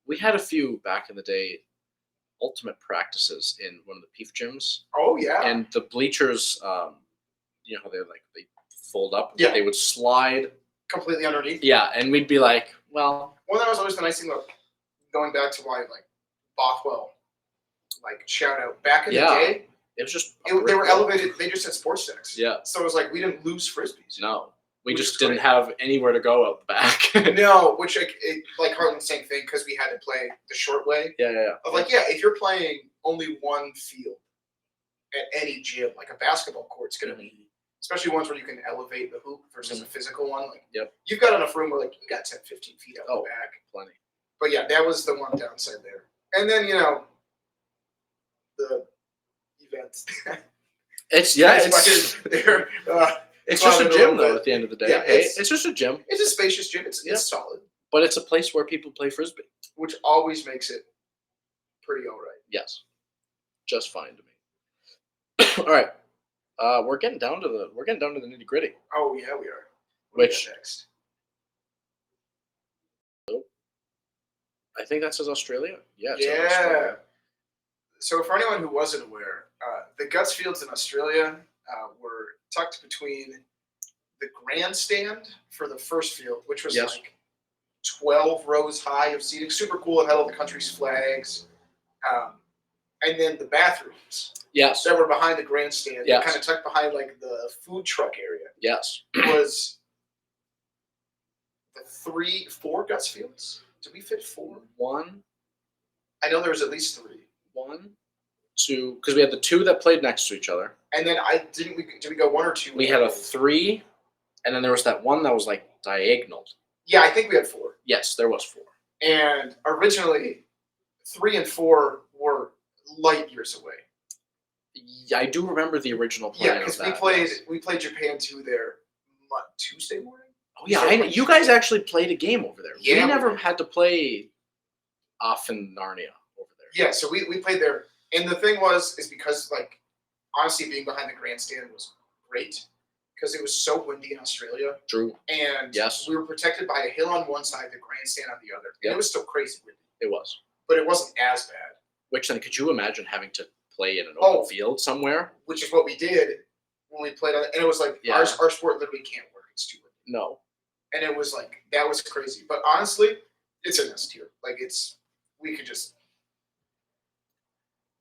we had a few back in the day ultimate practices in one of the PEEF gyms.
Oh yeah.
And the bleachers, you know how they fold up?
Yeah.
They would slide.
Completely underneath.
Yeah, and we'd be like, well.
Well, that was always the nice thing about going back to why like Bothwell, like shout out back in the day.
It was just
They were elevated. They just had sports decks.
Yeah.
So it was like we didn't lose frisbees.
No, we
Which
just
is
didn't
great.
have anywhere to go out the back.
No, which like Harlan's same thing because we had to play the short way.
Yeah.
Of like, yeah, if you're playing only one field at any gym, like a basketball court's gonna be, especially ones where you can elevate the hoop versus a physical one. Like,
Yep.
You've got enough room where like you got 10, 15 feet out the back.
Plenty.
But yeah, that was the one downside there. And then the events.
It's
there.
it's just a
Well,
gym though.
but-
At the end of the day,
yeah,
hey,
it's-
it's just a gym,
It's a spacious gym. It's solid,
but it's a place where people play frisbee.
which always makes it pretty all right.
Yes, just fine to me. All right, we're getting down to the nitty gritty.
Oh yeah, we are. What do we
Which-
got next?
I think that says Australia. Yeah. It says
Yeah.
Australia.
So for anyone who wasn't aware, the guts fields in Australia were tucked between the grandstand for the first field, which was
Yes.
like 12 rows high of seating, super cool. It had all the country's flags, and then the bathrooms
Yes.
that were behind the grandstand,
Yes.
kind of tucked behind like the food truck area,
Yes.
was the 4 guts fields. Did we fit 4?
One,
I know there was at least 3.
2, because we had the 2 that played next to each other.
And then did we go 1 or 2?
We had a 3, and then there was that one that was like diagonal.
Yeah, I think we had 4.
Yes, there was 4.
And originally, 3 and 4 were light years away.
Yeah, I do remember the original plan.
Yeah, because
of that,
we played Japan 2 there Tuesday morning.
Oh yeah,
So
you guys actually played a game over there.
Yeah,
we
we
never
did.
had to play off in Narnia over there.
Yeah, so we played there, and the thing is because like honestly being behind the grandstand was great because it was so windy in Australia,
True.
and
Yes.
we were protected by a hill on one side, the grandstand on the other, and
Yep.
it was still crazy windy,
It was.
but it wasn't as bad.
Which then, could you imagine having to play in an
Oh.
open field somewhere?
Which is what we did when we played on it, and it was like
Yeah.
our sport literally can't work. It's too windy.
No.
and it was like that was crazy. But honestly, it's an S tier. Like we could just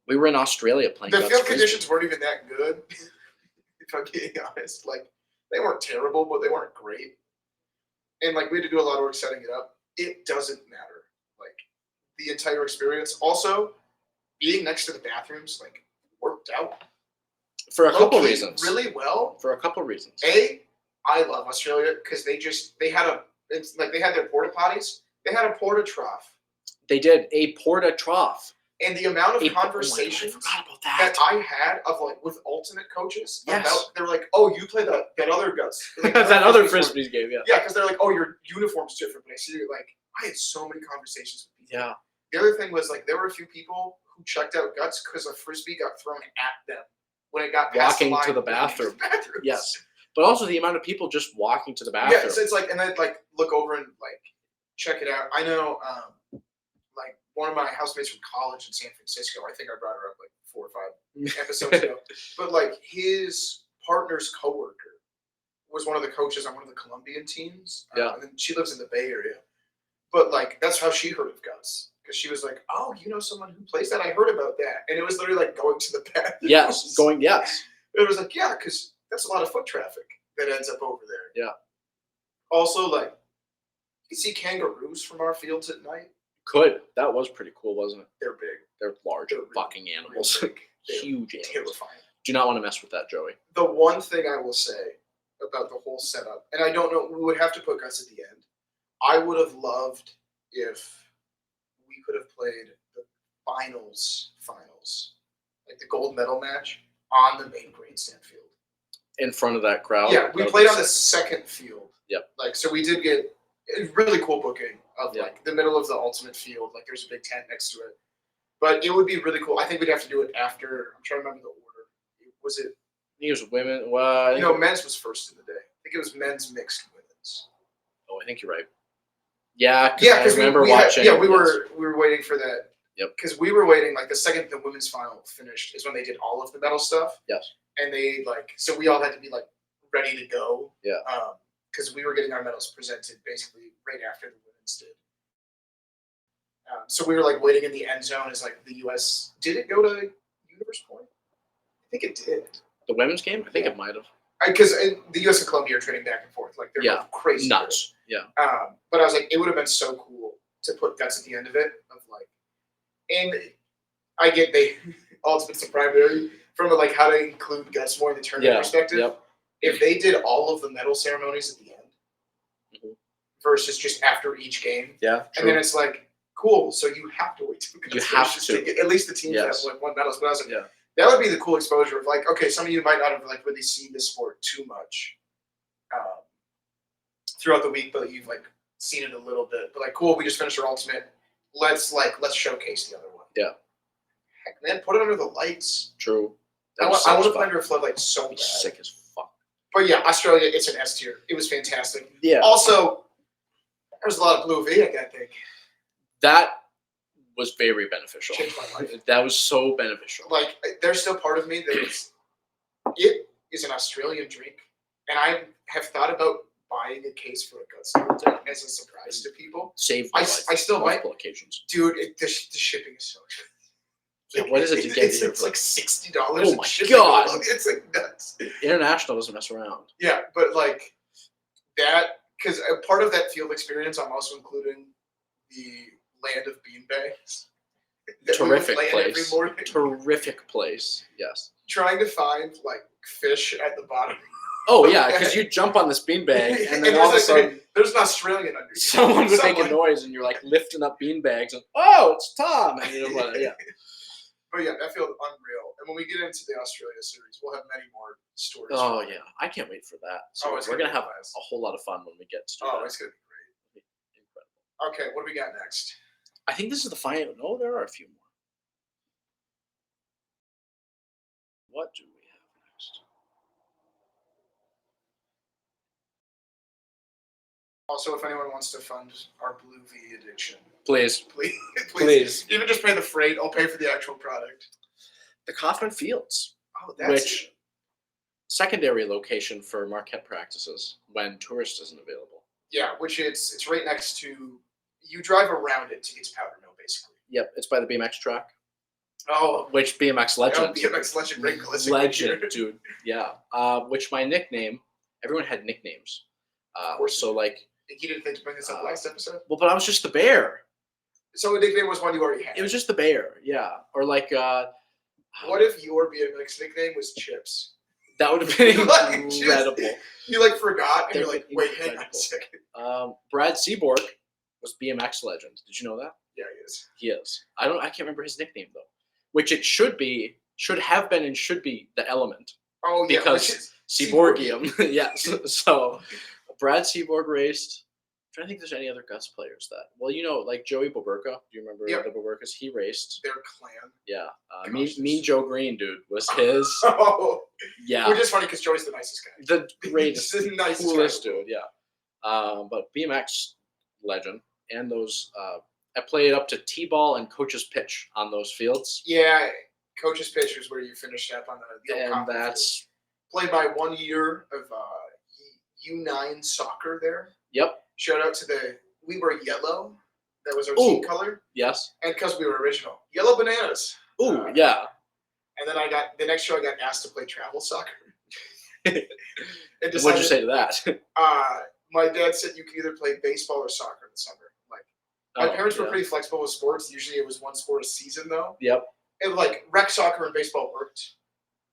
We were in Australia playing
the
Guts
field
Frisbee.
conditions weren't even that good. If I'm being honest, like they weren't terrible, but they weren't great. And like we had to do a lot of work setting it up. It doesn't matter. Like the entire experience. Also, being next to the bathrooms like worked out
For a couple
low-key
reasons.
really well.
For a couple reasons.
I love Australia because they had they had their porta potties. They had a porta trough,
They did a porta trough.
and the amount of
Oh my God,
conversations
I forgot about
that
that.
I had of like with alternate coaches
Yes.
about they're like, oh, you play that other Guts, like,
That other
Frisbee
Frisbees game, yeah.
yeah, because they're like, oh, your uniform's different. But I see like I had so many conversations with people.
Yeah.
The other thing was like there were a few people who checked out Guts because a frisbee got thrown at them when it got past
Walking
the line
to the
when they used
bathroom.
bathrooms.
Yes. But also the amount of people just walking to the
Yeah,
bathroom.
so it's like, and then like look over and like check it out. I know, like one of my housemates from college in San Francisco. I think I brought her up like 4 or 5 episodes ago. But like his partner's coworker was one of the coaches on one of the Colombian teams.
Yeah.
And then she lives in the Bay Area. But like that's how she heard of Guts. Because she was like, oh, you know someone who plays that? I heard about that. And it was literally like going to the bathroom.
Yes. Yes.
It was like, yeah, because that's a lot of foot traffic that ends up over there.
Yeah.
Also, like, you see kangaroos from our fields at night.
Could. That was pretty cool, wasn't it?
They're big.
They're large
They're
fucking
really
animals.
big. They're
Huge animals.
terrifying.
Do not want to mess with that, Joey.
The one thing I will say about the whole setup, and I don't know, we would have to put Guts at the end. I would have loved if we could have played the finals, like the gold medal match, on the main grandstand field.
In front of that crowd.
Yeah, we played on the second field.
Yep.
Like, so we did get a really cool booking of
Yep.
like the middle of the ultimate field. Like, there's a big tent next to it. But it would be really cool. I think we'd have to do it after. I'm trying to remember the order. Was it?
He was women. Well,
No, men's was first in the day. I think it was men's mixed women's.
Oh, I think you're right. Yeah,
Yeah,
I
because
remember
we
watching.
we were waiting for that.
Yep.
Because we were waiting, like the second the women's final finished is when they did all of the medal stuff.
Yes.
And they like, so we all had to be like ready to go.
Yeah.
Because we were getting our medals presented basically right after the women's did. So we were like waiting in the end zone as like the U.S. Did it go to Universe Point? I think it did.
The women's game? I think
Yeah.
it might have.
Because the U.S. and Colombia are trading back and forth. Like they're both crazy.
Nuts.
Good.
Yeah.
But I was like, it would have been so cool to put Guts at the end of it. Of like, and I get they ultimate's the primary from like how to include Guts more in the tournament perspective.
Yep.
If they did all of the medal ceremonies at the end versus just after each game,
Yeah. True.
and then it's like, cool. So you have to wait till
You have to.
get at least the teams
Yes.
that have won medals. But I was like,
Yeah.
that would be the cool exposure of like, okay, some of you might not have like really seen this sport too much throughout the week, but you've like seen it a little bit. But like, cool, we just finished our ultimate. Let's showcase the other one.
Yeah.
Heck, man, put it under the lights.
True.
I want to put under a floodlight so bad.
Sick as fuck.
But yeah, Australia, it's an S tier. It was fantastic.
Yeah.
Also, there was a lot of blue V, I think.
That was very beneficial.
Changed my life.
That was so beneficial.
Like, there's still part of me that it is an Australian drink, and I have thought about buying a case for a Guts as a surprise to people.
Saved my life.
I still might.
multiple occasions.
Dude, the shipping is so expensive.
Yeah, what is it to get here?
It's like $60.
Oh my
shipping
God.
alone. It's like nuts.
International doesn't mess around.
Yeah, but like that, because a part of that field experience, I'm also including the land of beanbags. that we would
Terrific
land
place.
Every morning.
Terrific place. Yes.
Trying to find like fish at the bottom.
Oh yeah, because you jump on this beanbag and then
And
all of a
there's
sudden
there's an Australian under you.
someone would make a noise and you're like lifting up beanbags and oh, it's Tom. And you know what? Yeah.
But yeah, that feels unreal. And when we get into the Australia series, we'll have many more stories.
Oh yeah, I can't wait for that. So
it's
we're gonna have
be nice.
a whole lot of fun when we get to
Oh,
that.
it's gonna be great.
Incredible.
Okay, what do we got next?
I think this is the final. No, there are a few more. What do we have next?
Also, if anyone wants to fund our Blue V addiction,
Please.
please, even just pay the freight. I'll pay for the actual product.
The Kaufman Fields,
Oh, that's
which secondary location for Marquette practices when tourist isn't available.
Yeah, which it's right next to. You drive around it to get to Powder Mill, basically.
Yep, it's by the BMX track.
Oh,
Which BMX legend.
BMX legend, Rick Glisson.
Legend, dude. Yeah. Which my nickname, everyone had nicknames.
Of course.
So like,
You didn't think to bring this up last episode.
well, but I was just the bear.
So a nickname was one you already had.
It was just the bear, yeah. Or like,
what if your BMX nickname was Chips?
that would have been
Like,
incredible.
You like forgot, and you're
That'd
like,
be
wait, hang on a
incredible.
second.
Brad Seaborg was BMX legend. Did you know that?
Yeah, he is.
He is. I can't remember his nickname though. Which it should have been, and should be the Element.
Oh yeah,
Because Seaborgium. Yes. So Brad Seaborg raced. I'm trying to think if there's any other Guts players that. Well, like Joey Boberka. Do you remember
Yep.
the Boberkas? He raced.
Their clan.
Yeah.
Gosh,
mean Joe Green, dude, was his.
Oh.
Yeah.
Which is funny because Joey's the nicest guy.
The greatest,
He's the nicest
coolest
guy.
dude. Yeah. But BMX legend, and those. I played up to T-ball and coach's pitch on those fields.
Yeah, coach's pitch is where you finished up on the old
And
Compton
that's
field. Played by 1 year of U9 soccer there.
Yep.
Shout out to we were yellow. That was our
Ooh.
team color.
Yes.
And because we were original. Yellow bananas.
Ooh, yeah.
And then the next year I got asked to play travel soccer.
What'd you say to that?
My dad said you could either play baseball or soccer in the summer. Like my parents were pretty flexible with sports. Usually it was one sport a season though.
Yep.
And like rec soccer and baseball worked.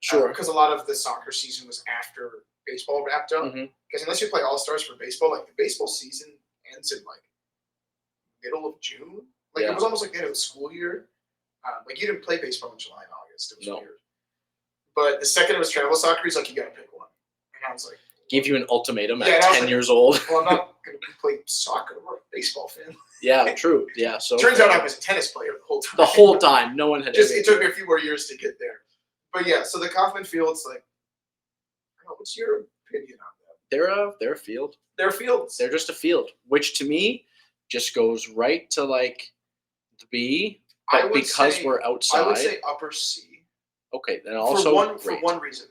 Sure.
Because a lot of the soccer season was after baseball wrapped up.
Mhm.
Because unless you play all stars for baseball, like the baseball season ends in like middle of June. Like it was almost like the end of the school year. Like you didn't play baseball in July and August. It was weird. But the second it was travel soccer, he's like, you got to pick one. And I was like,
gave you an ultimatum
Yeah,
at
and I was
10
like,
years old.
well, I'm not going to play soccer. I'm a baseball fan.
Yeah, true. Yeah. So
Turns out I was a tennis player the whole time.
the whole time, no one had.
It took me a few more years to get there. But yeah, so the Kaufman Fields, like, I don't know, what's your opinion on that?
They're a field.
They're fields.
They're just a field, which to me just goes right to like the B.
I
But
would
because
say-
we're outside.
I would say upper C.
Okay, then also
for one reason,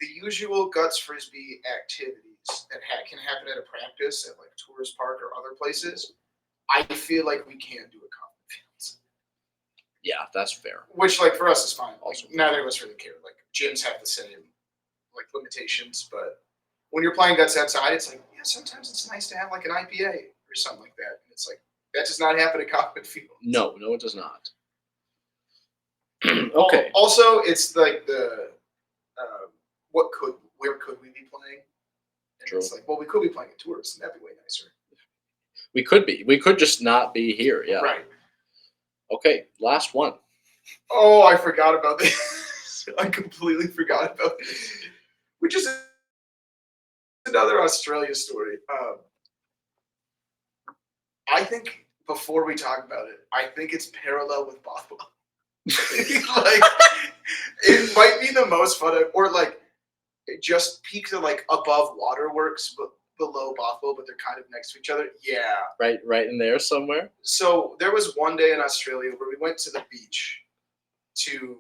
the usual guts frisbee activities that can happen at a practice at like Tourist Park or other places, I feel like we can't do at Kaufman Fields.
Yeah, that's fair.
Which, like, for us is fine. Like,
Also-
neither of us really care. Like, gyms have the same, like, limitations. But when you're playing guts outside, it's like, yeah, sometimes it's nice to have, like, an IPA or something like that. And it's like, that does not happen at Kaufman Field.
No, it does not. Okay.
Also, it's like the, where could we be playing? And
True.
it's like, well, we could be playing at Tourist, and that'd be way nicer.
We could be. We could just not be here. Yeah.
Right.
Okay, last one.
Oh, I forgot about this. I completely forgot about this. Which is another Australia story. I think before we talk about it, I think it's parallel with Bothwell. Like, it might be the most fun, or like, it just peaks at like above Waterworks, but below Bothwell, but they're kind of next to each other. Yeah.
Right in there somewhere.
So there was one day in Australia where we went to the beach to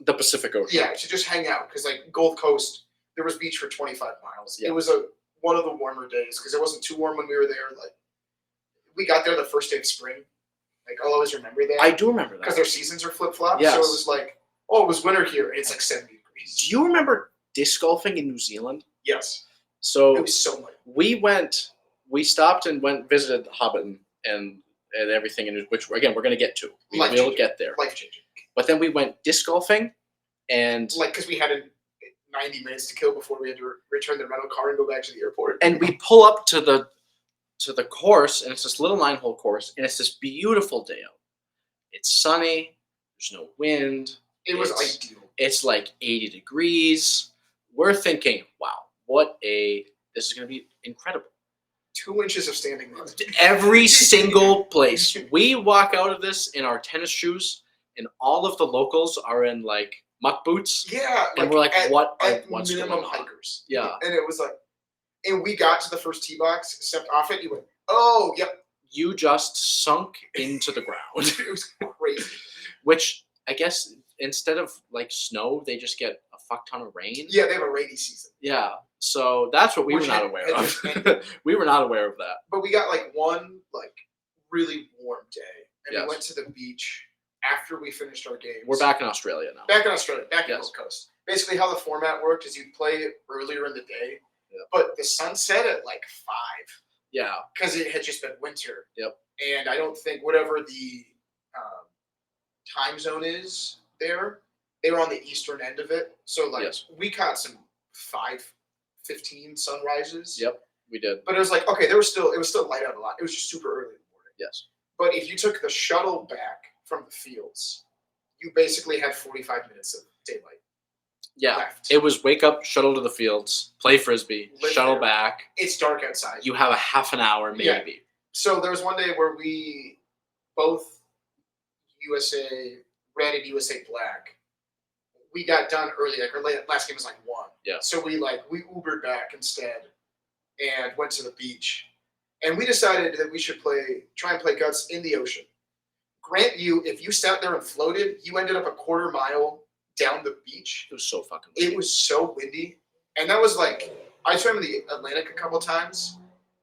The Pacific Ocean.
Yeah, to just hang out because like Gold Coast, there was beach for 25 miles.
Yeah.
It was one of the warmer days because it wasn't too warm when we were there. Like we got there the first day of spring. Like I'll always remember that.
I do remember
because
that.
their seasons are flip flop.
Yes.
So it was like, oh, it was winter here and it's like 70 degrees.
Do you remember disc golfing in New Zealand?
Yes.
So
It was so much.
we stopped and visited Hobbiton and everything, which again we're going to get to. We'll get there.
Life changing.
But then we went disc golfing, and
because we had 90 minutes to kill before we had to return the rental car and go back to the airport.
And we pull up to the course, and it's this little 9-hole course, and it's this beautiful day out. It's sunny. There's no wind.
It was ideal.
It's like 80 degrees. We're thinking, wow, this is going to be incredible.
2 inches of standing water.
Every single place. We walk out of this in our tennis shoes, and all of the locals are in like muck boots.
Yeah.
And we're like, what's
minimum
going on?
hikers.
Yeah.
And it was like, and we got to the first tee box, stepped off it, you went, oh, yep.
You just sunk into the ground.
It was crazy.
Which I guess instead of like snow, they just get a fuck ton of rain.
Yeah, they have a rainy season.
Yeah. So that's what we
Which
were not
had-
aware
had
of.
just ended.
We were not aware of that.
But we got like one like really warm day, and
Yes.
we went to the beach after we finished our games.
We're back in Australia now.
Back in Australia, back in
Yes.
Gold Coast. Basically, how the format worked is you play earlier in the day,
Yeah.
but the sun set at like 5
Yeah.
because it had just been winter.
Yep.
And I don't think whatever the time zone is there, they were on the eastern end of it. So like
Yes.
we caught some 5:15 sunrises.
Yep. We did.
But it was like okay, it was still light out a lot. It was just super early in the morning.
Yes.
But if you took the shuttle back from the fields, you basically had 45 minutes of daylight
Yeah.
left.
It was wake up, shuttle to the fields, play frisbee,
Live
shuttle
there.
back.
It's dark outside.
You have a half an hour
Yeah.
maybe.
So there was one day where we both USA Red and USA Black. We got done early. Like our last game was like 1.
Yeah.
So we Ubered back instead and went to the beach. And we decided that we should try and play guts in the ocean. Grant you, if you sat there and floated, you ended up a quarter mile down the beach.
It was so fucking
It
windy.
was so windy. And that was like, I swam in the Atlantic a couple times.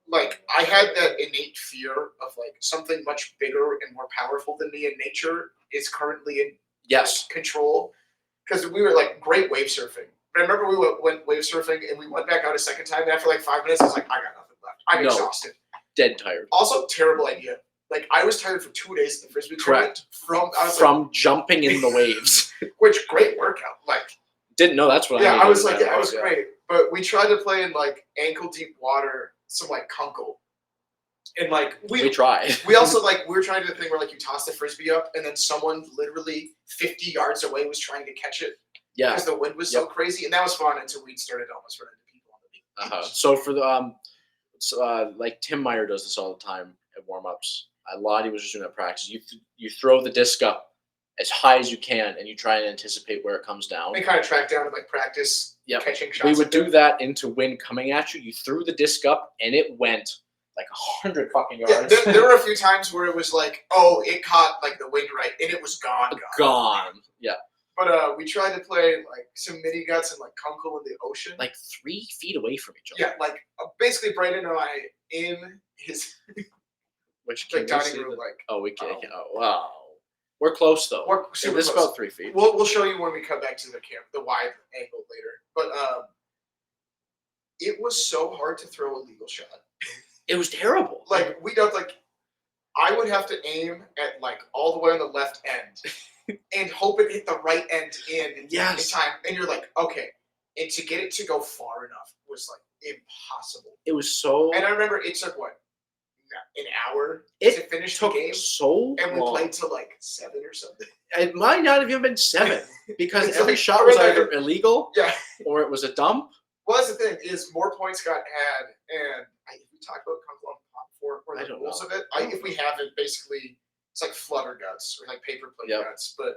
Like, I had that innate fear of like something much bigger and more powerful than me in nature is currently in
Yes.
control. Because we were like great wave surfing. But I remember we went wave surfing and we went back out a second time. And after like 5 minutes, I was like, I got nothing left. I'm
No.
exhausted.
Dead tired.
Also, terrible idea. Like, I was tired for 2 days at the frisbee
Correct.
tournament. I was
From jumping in the waves.
like, which great workout. Like,
Didn't know that's what
yeah,
I
I was
needed
like,
to
yeah,
know.
it was great. But we tried to play in like ankle deep water, some like kunkel. And like
We tried.
we also like we were trying to do the thing where like you toss the frisbee up and then someone literally 50 yards away was trying to catch it
Yeah.
because the wind was so crazy, and that was fun until we started almost running into people on the beach.
So for the like Tim Meyer does this all the time at warm ups. Lottie was just doing that practice. You throw the disc up as high as you can, and you try and anticipate where it comes down.
We kind of tracked down and like practice
Yep.
catching shots.
We would
with
do
it.
that into wind coming at you. You threw the disc up, and it went like 100 fucking
Yeah,
yards.
there were a few times where it was like, oh, it caught like the wind right, and it was gone.
Gone. Yeah.
But we tried to play like some mini guts and like kunkel in the ocean.
Like 3 feet away from each other.
yeah, like basically Braden and I in his
Which
like
can we
dining
see
room,
the-
like
Oh, we can't. Oh, wow. We're close though.
we're
Yeah,
super
this is
close.
about 3 feet.
We'll show you when we come back to the wide angle later. But it was so hard to throw a legal shot.
It was terrible.
Like we don't like. I would have to aim at like all the way on the left end and hope it hit the right end in
Yes.
time. And you're like, okay. And to get it to go far enough was like impossible.
It was so.
And I remember it took what an hour
It
to finish
took
the game,
so
and we
long.
played till like 7 or something.
It might not have even been 7 because
It's
every
like-
shot was
like-
either illegal
Yeah.
or it was a dump.
Well, that's the thing is more points got had, and we talked about Kunkel on the Pop before or
I
the
don't
rules
know.
of it. If we haven't, basically it's like flutter guts or like paper plate
Yep.
guts, but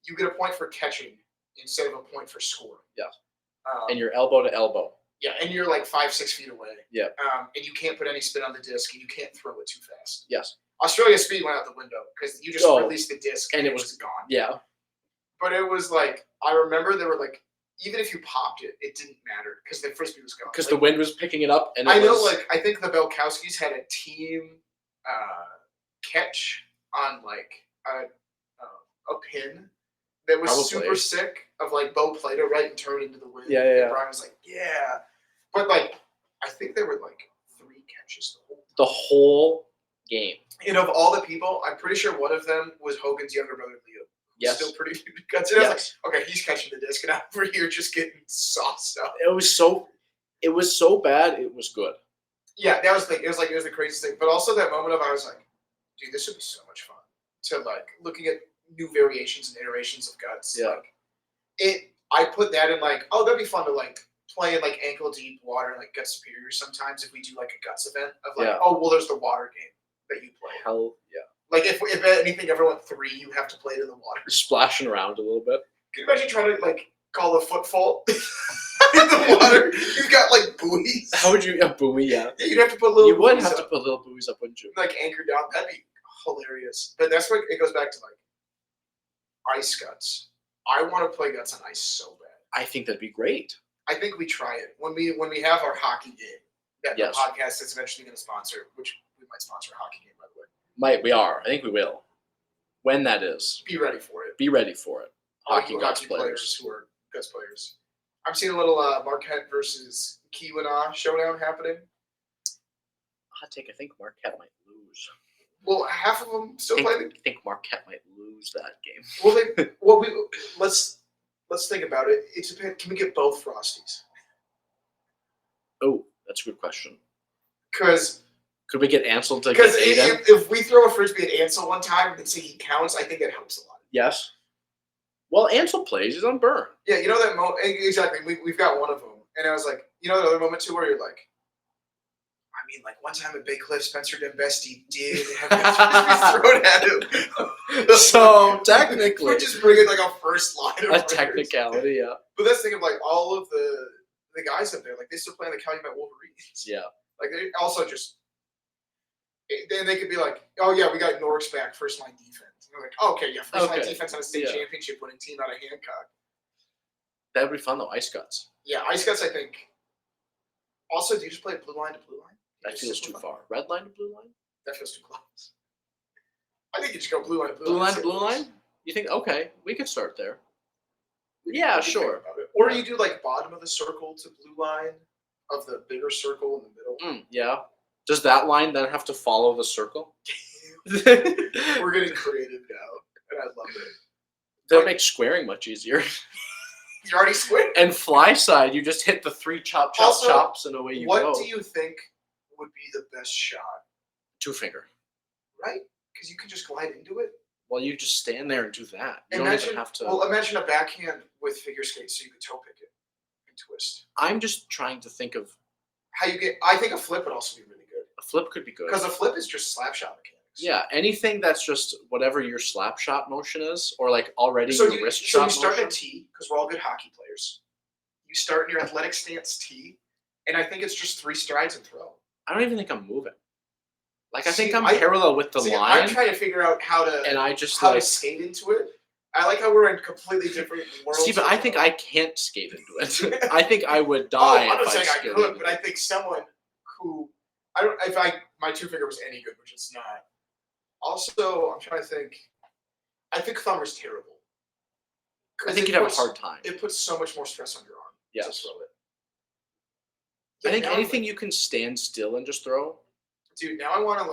you get a point for catching instead of a point for scoring.
Yeah.
And
And you're elbow to elbow.
yeah, and you're like 5-6 feet away.
Yeah.
And you can't put any spin on the disc, and you can't throw it too fast.
Yes.
Australia's speed went out the window because you just
Oh.
released the disc
And
and
it
it
was-
was gone.
Yeah.
But it was like I remember there were like even if you popped it, it didn't matter because the frisbee was gone.
Because
Like,
the wind was picking it up, and it
I know,
was,
like I think the Belkowskis had a team catch on like a pin that was
Probably.
super sick. Of like Bo played it right and turned into the wind.
Yeah, yeah, yeah.
And Brian was like, yeah, but like I think there were like 3 catches the whole.
the whole game.
And of all the people, I'm pretty sure one of them was Hogan's younger brother Leo. who's
Yes.
Still pretty guts. And I was
Yes.
like, okay, he's catching the disc, and I'm over here just getting sauced up.
It was so bad. It was good.
Yeah, that was the thing. It was the craziest thing. But also that moment of I was like, dude, this would be so much fun to like looking at new variations and iterations of guts.
Yeah.
Like I put that in like, oh, that'd be fun to like play in like ankle deep water and like gut superior sometimes if we do like a guts event of like,
Yeah.
oh well there's the water game that you play.
Hell yeah.
Like if anything ever went 3, you have to play it in the water.
Splashing around a little bit.
Can you imagine trying to like call a foot fault in the water? You've got like buoys.
How would you? A buoy, yeah.
Yeah, you'd have to put little
You would
buoys
have
up.
to put little buoys up, wouldn't you?
Like anchor down. That'd be hilarious. But that's what it goes back to like ice guts. I want to play guts on ice so bad.
I think that'd be great.
I think we try it when we have our hockey game that
Yes.
the podcast is eventually going to sponsor, which we might sponsor a hockey game, by the way.
We are. I think we will. When that is,
Be ready for it.
be ready for it.
All
Hockey
you
guts
hockey
players.
players who are guts players. I'm seeing a little Marquette versus Keweenaw showdown happening.
Hot take. I think Marquette might lose.
Well, half of them still
I
playing.
think Marquette might lose that game.
Let's think about it. It depends. Can we get both Frosties?
Oh, that's a good question.
Because
Could we get Ansel to get Aiden?
if we throw a frisbee at Ansel one time and say he counts, I think that helps a lot.
Yes. Well, Ansel plays. He's on burn.
Yeah, you know that moment exactly. We've got one of them, and I was like, you know, the other moment too, where you're like, I mean, like one time at Bay Cliff, Spencer Dembesti did have frisbees thrown at him.
So technically,
we're just bringing like a first line of
a technicality, yeah.
But that's the thing of like all of the guys up there, like they still play in the Calumet Wolverines.
Yeah.
Like they also just then they could be like, oh yeah, we got Norrick's back, first line defense. And they're like, oh, okay, yeah, first line defense on a state championship winning team out of Hancock.
That would be fun though. Ice Guts.
Yeah, Ice Guts. I think. Also, do you just play blue line to blue line?
That feels too far. Red line to blue line?
That feels too close. I think you just go blue line to blue line.
Blue line to blue line? You think, okay, we could start there. Yeah, sure.
Or you do like bottom of the circle to blue line of the bigger circle in the middle.
Yeah. Does that line then have to follow the circle?
We're getting creative now, and I love it.
That makes squaring much easier.
You're already squared.
And fly side, you just hit the 3 chops, and away you go.
What do you think would be the best shot?
2-finger.
Right? Because you can just glide into it.
Well, you just stand there and do that. You don't even have to.
Well, imagine a backhand with figure skates, so you could toe pick it and twist.
I'm just trying to think of
how you get. I think a flip would also be really good.
A flip could be good
because a flip is just slap shot mechanics.
Yeah, anything that's just whatever your slap shot motion is, or like already your wrist shot motion.
So you start at T because we're all good hockey players. You start in your athletic stance T, and I think it's just 3 strides and throw.
I don't even think I'm moving. Like I think I'm parallel with the line.
I'm trying to figure out how to to skate into it. I like how we're in completely different worlds.
See, but I think I can't skate into it. I think I would die.
I'm not saying I could, but I think someone who my 2-finger was any good, which it's not. Also, I'm trying to think. I think thumber's terrible.
I think you'd have a hard time.
It puts so much more stress on your arm.
Yes.
To throw it.
I think anything you can stand still and just throw.
Dude, now I want to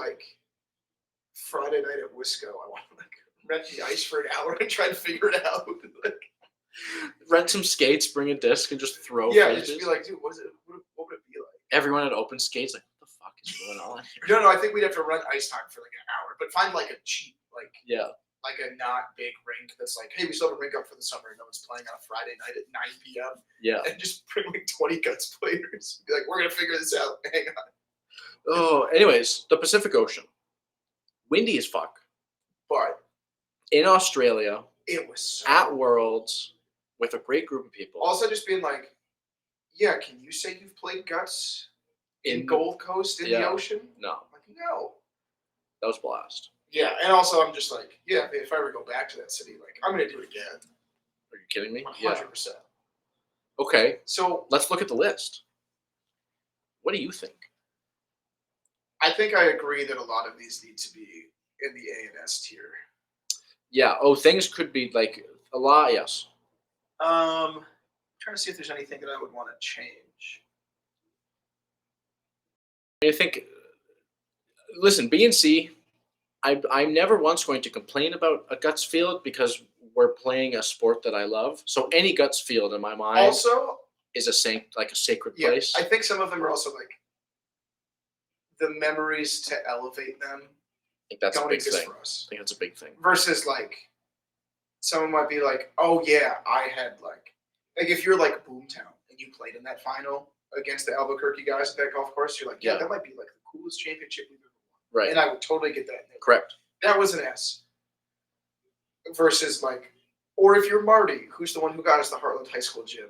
Friday night at Wisco. I want to rent the ice for an hour and try to figure it out.
Rent some skates, bring a disc, and just throw.
Yeah, just be like, dude, what would it be like?
Everyone had open skates. Like, what the fuck is going on here?
No, I think we'd have to rent ice time for an hour, but find a cheap like a not big rink that's hey, we still have a rink up for the summer and no one's playing on a Friday night at 9 p.m.
Yeah,
and just bring 20 guts players. Be like, we're gonna figure this out. Hang on.
Oh, anyways, the Pacific Ocean. Windy as fuck.
But
in Australia,
it was
at Worlds with a great group of people.
Also, just being like, yeah, can you say you've played guts in Gold Coast in the ocean?
No.
No.
That was a blast.
Yeah, and also I'm just like, yeah, if I ever go back to that city, I'm gonna do it again.
Are you kidding me?
100%.
Okay.
So
let's look at the list. What do you think?
I think I agree that a lot of these need to be in the A and S tier.
Yeah. Oh, things could be a lot. Yes.
I'm trying to see if there's anything that I would want to change.
I think. Listen, B and C. I'm never once going to complain about a guts field because we're playing a sport that I love. So any guts field in my mind
also
is a sacred place.
I think some of them are also the memories to elevate them.
I think that's a big thing.
For us.
I think that's a big thing.
Versus someone might be like, oh yeah, I had if you're Boomtown and you played in that final against the Albuquerque guys at that golf course, you're like, yeah, that might be the coolest championship we've ever won.
Right.
And I would totally get that.
Correct.
That was an S. Versus or if you're Marty, who's the one who got us the Heartland High School gym,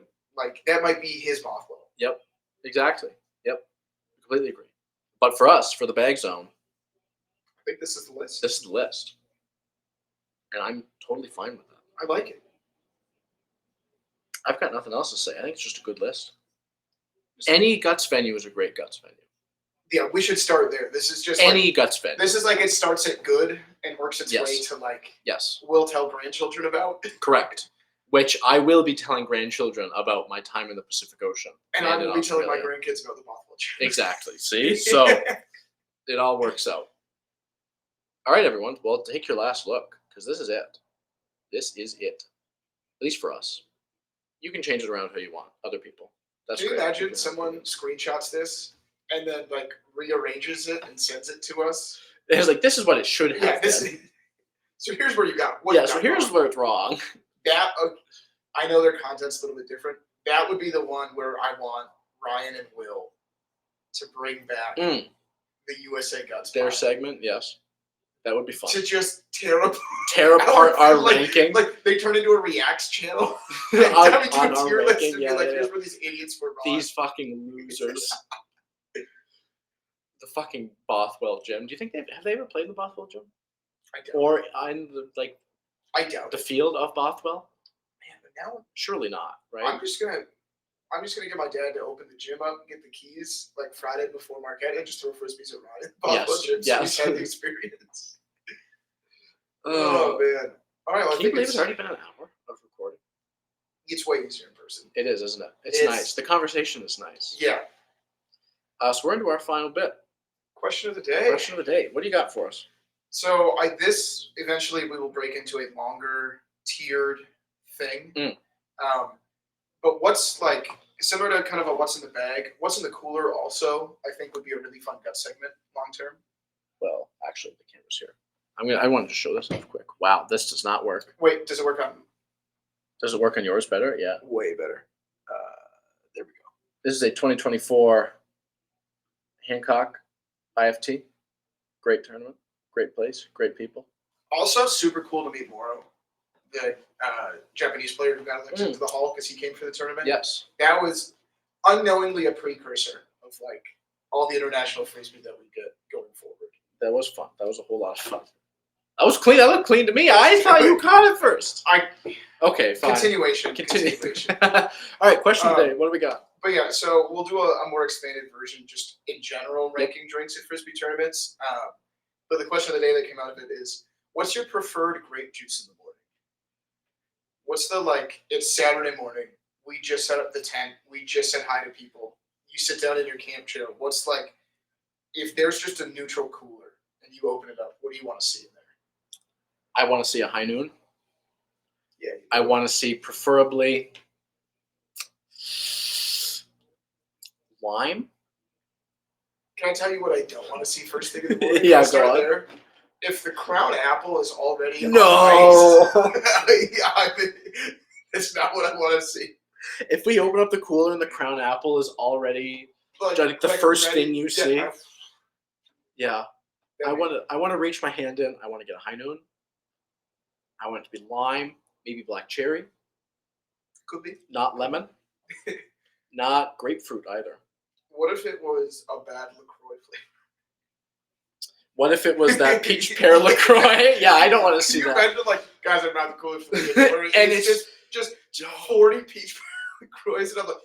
that might be his Bothwell.
Yep. Exactly. Yep. Completely agree. But for us, for the bag zone,
I think this is the list.
This is the list. And I'm totally fine with that.
I like it.
I've got nothing else to say. I think it's just a good list.
Just-
Any Guts venue is a great Guts venue.
Yeah, we should start there. This is just
Any
like,
Guts venue.
this is like it starts at good and works its
Yes.
way to like
Yes,
we'll tell grandchildren about.
correct. Which I will be telling grandchildren about my time in the Pacific Ocean.
And I
in
will be telling my
Australia.
grandkids about the Bothwell Church.
Exactly. See? So it all works out. All right, everyone. Well, take your last look because this is it. This is it. At least for us. You can change it around how you want. Other people. That's
Can you
great.
imagine
can
someone
have
screenshots this and then like rearranges it and sends it to us?
it. It's like this is what it should have
Yeah, this
been.
is, so here's where you got. What
Yeah.
you
So
got
here's
wrong.
where it's wrong.
That I know their content's a little bit different. That would be the one where I want Ryan and Will to bring back
Mm.
the USA Guts
Their
pod
segment, yes, that would be fun.
to just tear apart,
Tear apart our
like,
ranking
Like they turn into a reacts channel.
on,
Dive into
on
a
our
tier list
ranking.
and be
Yeah,
like,
yeah,
here's
yeah.
where these idiots were wrong.
These fucking losers. The fucking Bothwell gym. Do you think have they ever played in the Bothwell gym
I doubt.
or in the
I doubt.
the field of Bothwell?
Man, but now
Surely not, right?
I'm just gonna get my dad to open the gym up and get the keys like Friday before Marquette and just throw frisbees at Ryan.
Yes,
Gym, so
yes.
he's had the experience.
Oh,
Oh man! All right, well, I
can you
think
believe it's already been an hour of recording?
it's way easier in person.
It is, isn't it? It's
It's-
nice. The conversation is nice.
Yeah.
So we're into our final bit.
Question of the day.
Question of the day. What do you got for us?
So this eventually we will break into a longer tiered thing.
Mm.
But what's like similar to kind of a what's in the bag, what's in the cooler also I think would be a really fun gut segment long term.
Well, actually, the camera's here. I wanted to show this off quick. Wow, this does not work.
Wait, does it work on
Does it work on yours better? Yeah.
way better? There we go.
This is a 2024 Hancock IFT. Great tournament. Great place. Great people.
Also super cool to meet Moro, the Japanese player who got elected to the Hall because he came for the tournament.
Yes.
That was unknowingly a precursor of like all the international frisbee that we get going forward.
That was fun. That was a whole lot of fun. That was clean. That looked clean to me. I thought you caught it first. Okay, fine.
Continuation.
All right, question of the day. What do we got?
But yeah, so we'll do a more expanded version just in general ranking drinks at frisbee tournaments. But the question of the day that came out of it is, what's your preferred grape juice in the morning? What's the it's Saturday morning. We just set up the tent. We just said hi to people. You sit down in your camp chair. What's if there's just a neutral cooler and you open it up, what do you want to see in there?
I want to see a high noon.
Yeah.
I want to see preferably lime.
Can I tell you what I don't want to see first thing in the morning?
Yeah,
Let's start
go on.
there. If the crown apple is already
No.
on ice, it's not what I want to see.
If we open up the cooler and the crown apple is already the first
ready-
thing you
yeah,
see. Yeah. I
that'd
want to reach my hand in. I want to get a high noon. I want it to be lime, maybe black cherry,
could be.
not lemon, not grapefruit either.
What if it was a bad LaCroix flavor?
What if it was that peach pear LaCroix? Yeah, I don't want to see
Can you
that.
imagine, guys, I'm not the coolest flavor.
And
it's just 40 peach pear LaCroix, and I'm like,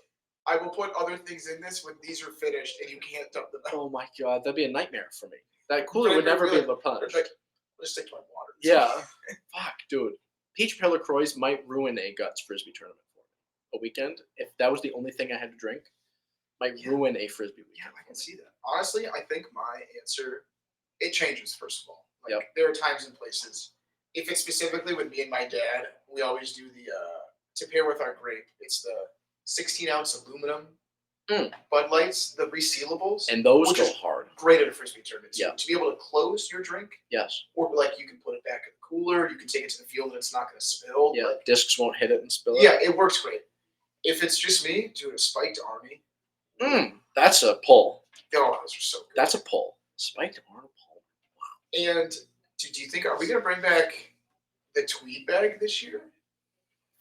I will put other things in this when these are finished, and you can't dump them out.
Oh my god, that'd be a nightmare for me. That cooler
Then
would
you're
never be
like-
replenished.
Like, let's stick to my water.
Yeah. Fuck, dude. Peach pear LaCroix might ruin a Guts Frisbee tournament for me. A weekend, if that was the only thing I had to drink, might ruin a Frisbee
Yeah,
weekend.
I can see that. Honestly, I think my answer, it changes, first of all.
Yep.
There are times and places. If it's specifically with me and my dad, we always do the, to pair with our grape, it's the 16-ounce aluminum Bud Lights, the resealables.
And those
Which
go
is
hard.
Great at a Frisbee tournament. So
Yeah.
to be able to close your drink,
Yes.
or you can put it back in the cooler, you can take it to the field and it's not going to spill.
Yeah. Discs won't hit it and spill it.
Yeah, it works great. If it's just me doing a spiked Army,
That's a pull.
oh, those are so good.
That's a pull. Spiked Arnold pull.
And do you think, are we going to bring back the tweed bag this year?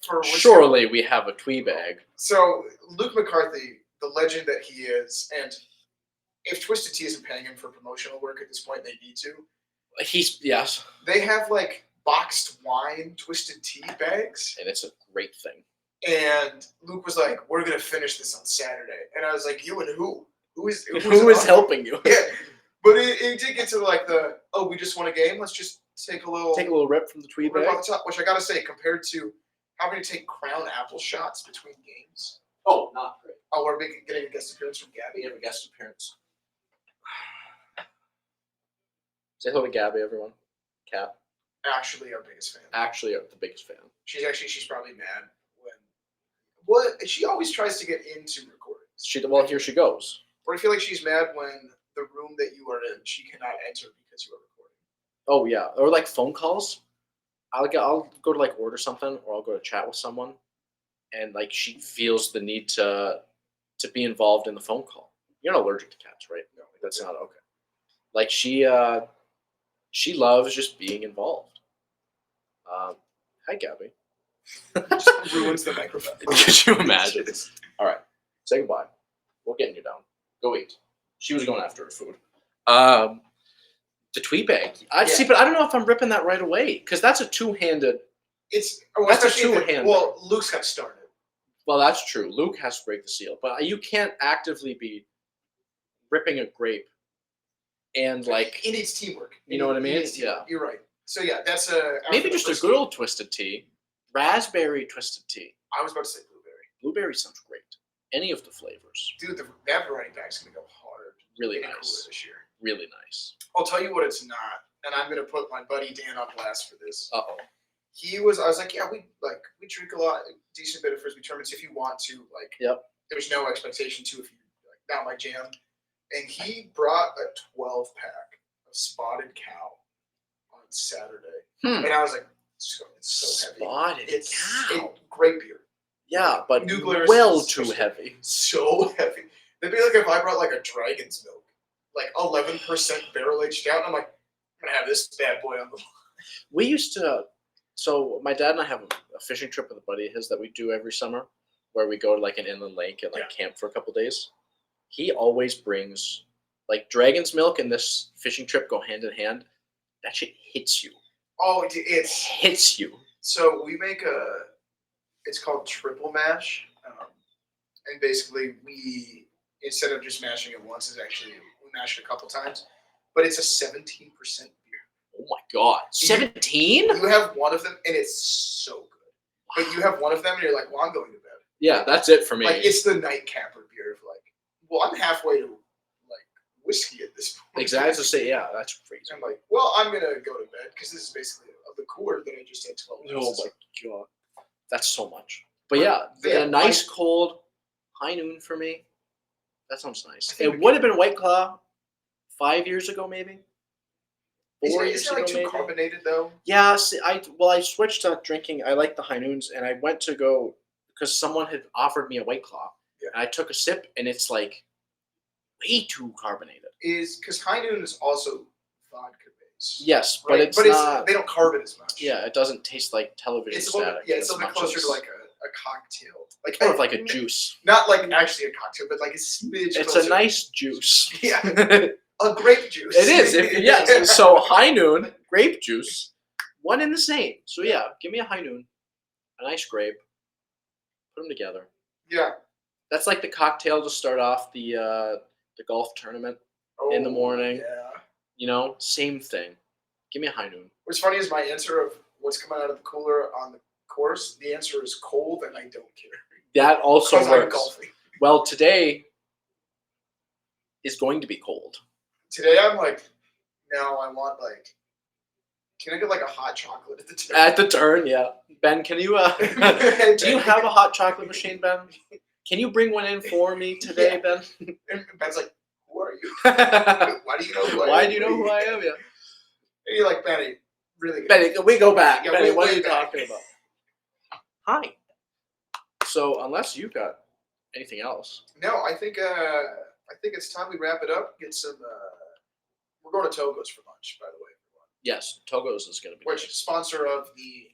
For whiskey?
Surely we have a twee bag.
So Luke McCarthy, the legend that he is, and if Twisted Tea isn't paying him for promotional work at this point, they need to.
Yes.
They have boxed wine Twisted Tea bags,
And it's a great thing.
And Luke was like, "We're gonna finish this on Saturday," and I was like, "You and who? Who is
helping you?
Yeah, but it did get to like we just won a game. Let's just take a little
rip from the tweed
rip
bag.
off the top. Which I gotta say, compared to having to take crown apple shots between games.
Oh, not great.
Oh, we're getting a guest appearance from
We
Gabby.
have a guest appearance. Say hello to Gabby, everyone. Cat.
Actually, our biggest fan.
Actually, the biggest fan.
She's probably mad when. What she always tries to get into recordings.
Well, here she goes.
Or I feel like she's mad when the room that you are in, she cannot enter because you are recording.
Oh yeah, or like phone calls. I'll go to like order something, or I'll go to chat with someone, and like she feels the need to be involved in the phone call. You're not allergic to cats, right?
No,
That's not okay. Like she loves just being involved. Hi, Gabby.
just ruins the microphone.
Could you imagine? All right, say goodbye. We're getting you down. Go eat. She was going after her food. The tweet bag. See, but I don't know if I'm ripping that right away because that's a two-handed. That's a two-handed.
Well, Luke's got started.
Well, that's true. Luke has to break the seal, but you can't actively be ripping a grape and like.
It needs teamwork.
You know what I mean?
Yeah, you're right. So yeah, that's a
maybe just a good old twisted tea, raspberry twisted tea.
I was about to say blueberry.
Blueberry sounds great. Any of the flavors.
Dude, that variety pack's gonna go hard.
Really nice.
This year.
Really nice.
I'll tell you what it's not, and I'm gonna put my buddy Dan on blast for this.
Uh oh.
I was like, yeah, we drink a lot, decent bit of frisbee tournaments if you want to. Like,
yep.
There's no expectation to if you not my jam. And he brought a 12-pack of spotted cow on Saturday, and I was like, it's so heavy.
Spotted cow.
Great beer.
Yeah, but
New Glarus
well too heavy.
So heavy. It'd be like if I brought like a dragon's milk, like 11% barrel aged out, and I'm like, I'm gonna have this bad boy on the line.
We used to. So my dad and I have a fishing trip with a buddy of his that we do every summer, where we go to like an inland lake and like camp for a couple days. He always brings like dragon's milk and this fishing trip go hand in hand. That shit hits you.
Oh,
it hits you.
So we make it's called triple mash, and basically we instead of just mashing it once, we mash it a couple times, but it's a 17% beer.
Oh my god, 17?
You have one of them, and it's so good. But you have one of them, and you're like, well, I'm going to bed.
Yeah, that's it for me.
Like, it's the nightcapper beer of like, well, I'm halfway to like whiskey at this point.
Exactly. To say, yeah, that's crazy.
I'm like, well, I'm gonna go to bed because this is basically of the cooler that I just had 12 ounces.
Oh my god, that's so much. But yeah, a nice cold high noon for me. That sounds nice. It would have been White Claw 5 years ago, maybe. 4 years ago,
like too
maybe.
Carbonated though?
Yeah. See, I switched to drinking. I like the high noons, and I went to go because someone had offered me a White Claw.
Yeah.
And I took a sip, and it's like way too carbonated.
Is because high noon is also vodka based.
Yes,
right?
but it's not.
They don't carb it as much.
Yeah, it doesn't taste like television static.
It's a little bit closer to like a cocktail.
Like more of like a juice.
Not like actually a cocktail, but like a smidge.
It's a nice juice.
Yeah. A grape juice.
It is. Yes. So high noon, grape juice, one in the same. So yeah, give me a high noon, a nice grape, put them together.
Yeah.
That's like the cocktail to start off the golf tournament in the morning.
Yeah.
You know, same thing. Give me a high noon.
What's funny is my answer of what's coming out of the cooler on the course. The answer is cold, and I don't care.
That also works.
I'm golfing.
Well, today is going to be cold.
Today I'm like, no, I want like, can I get like a hot chocolate at the turn?
At the turn, yeah. Ben, can you do you have a hot chocolate machine, Ben? Can you bring one in for me today, Ben?
And Ben's like, who are you? Why do you know who I am?
Why do you know who I am? Yeah.
And you're like, Benny, really good.
Benny, we go back.
Yeah,
Benny, what are you
back.
talking about? Hi. So unless you've got anything else.
No, I think it's time we wrap it up. Get some. We're going to Togo's for lunch, by the way.
Yes, Togo's is going to be.
Which sponsor of the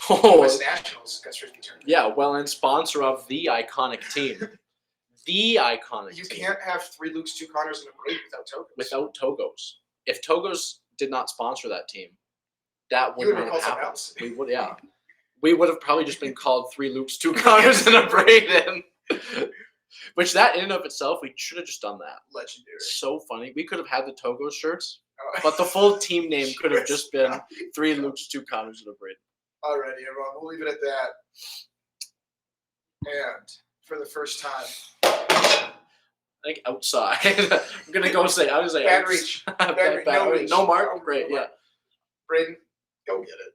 Oh,
US Nationals Gus Frisbee tournament.
yeah, well, and sponsor of the iconic team. The iconic
You
team.
can't have 3 Lukes, 2 Connors, and a break without Togo's.
Without Togo's. If Togo's did not sponsor that team, that would
You would
not
have
have
called
happened.
something else.
We would, yeah. we would have probably just been called 3 Loops, 2 Connors, and a Braden. Which that in and of itself, we should have just done that.
Legendary.
So funny. We could have had the Togo shirts,
Oh.
but the full team name could have just been 3 Loops, 2 Connors, and a Braden.
Alrighty, everyone. We'll leave it at that. And for the first time,
I think outside. I'm gonna go say. I was like,
bad reach.
bad,
No reach.
no mark. Great. Yeah.
Braden, go get it.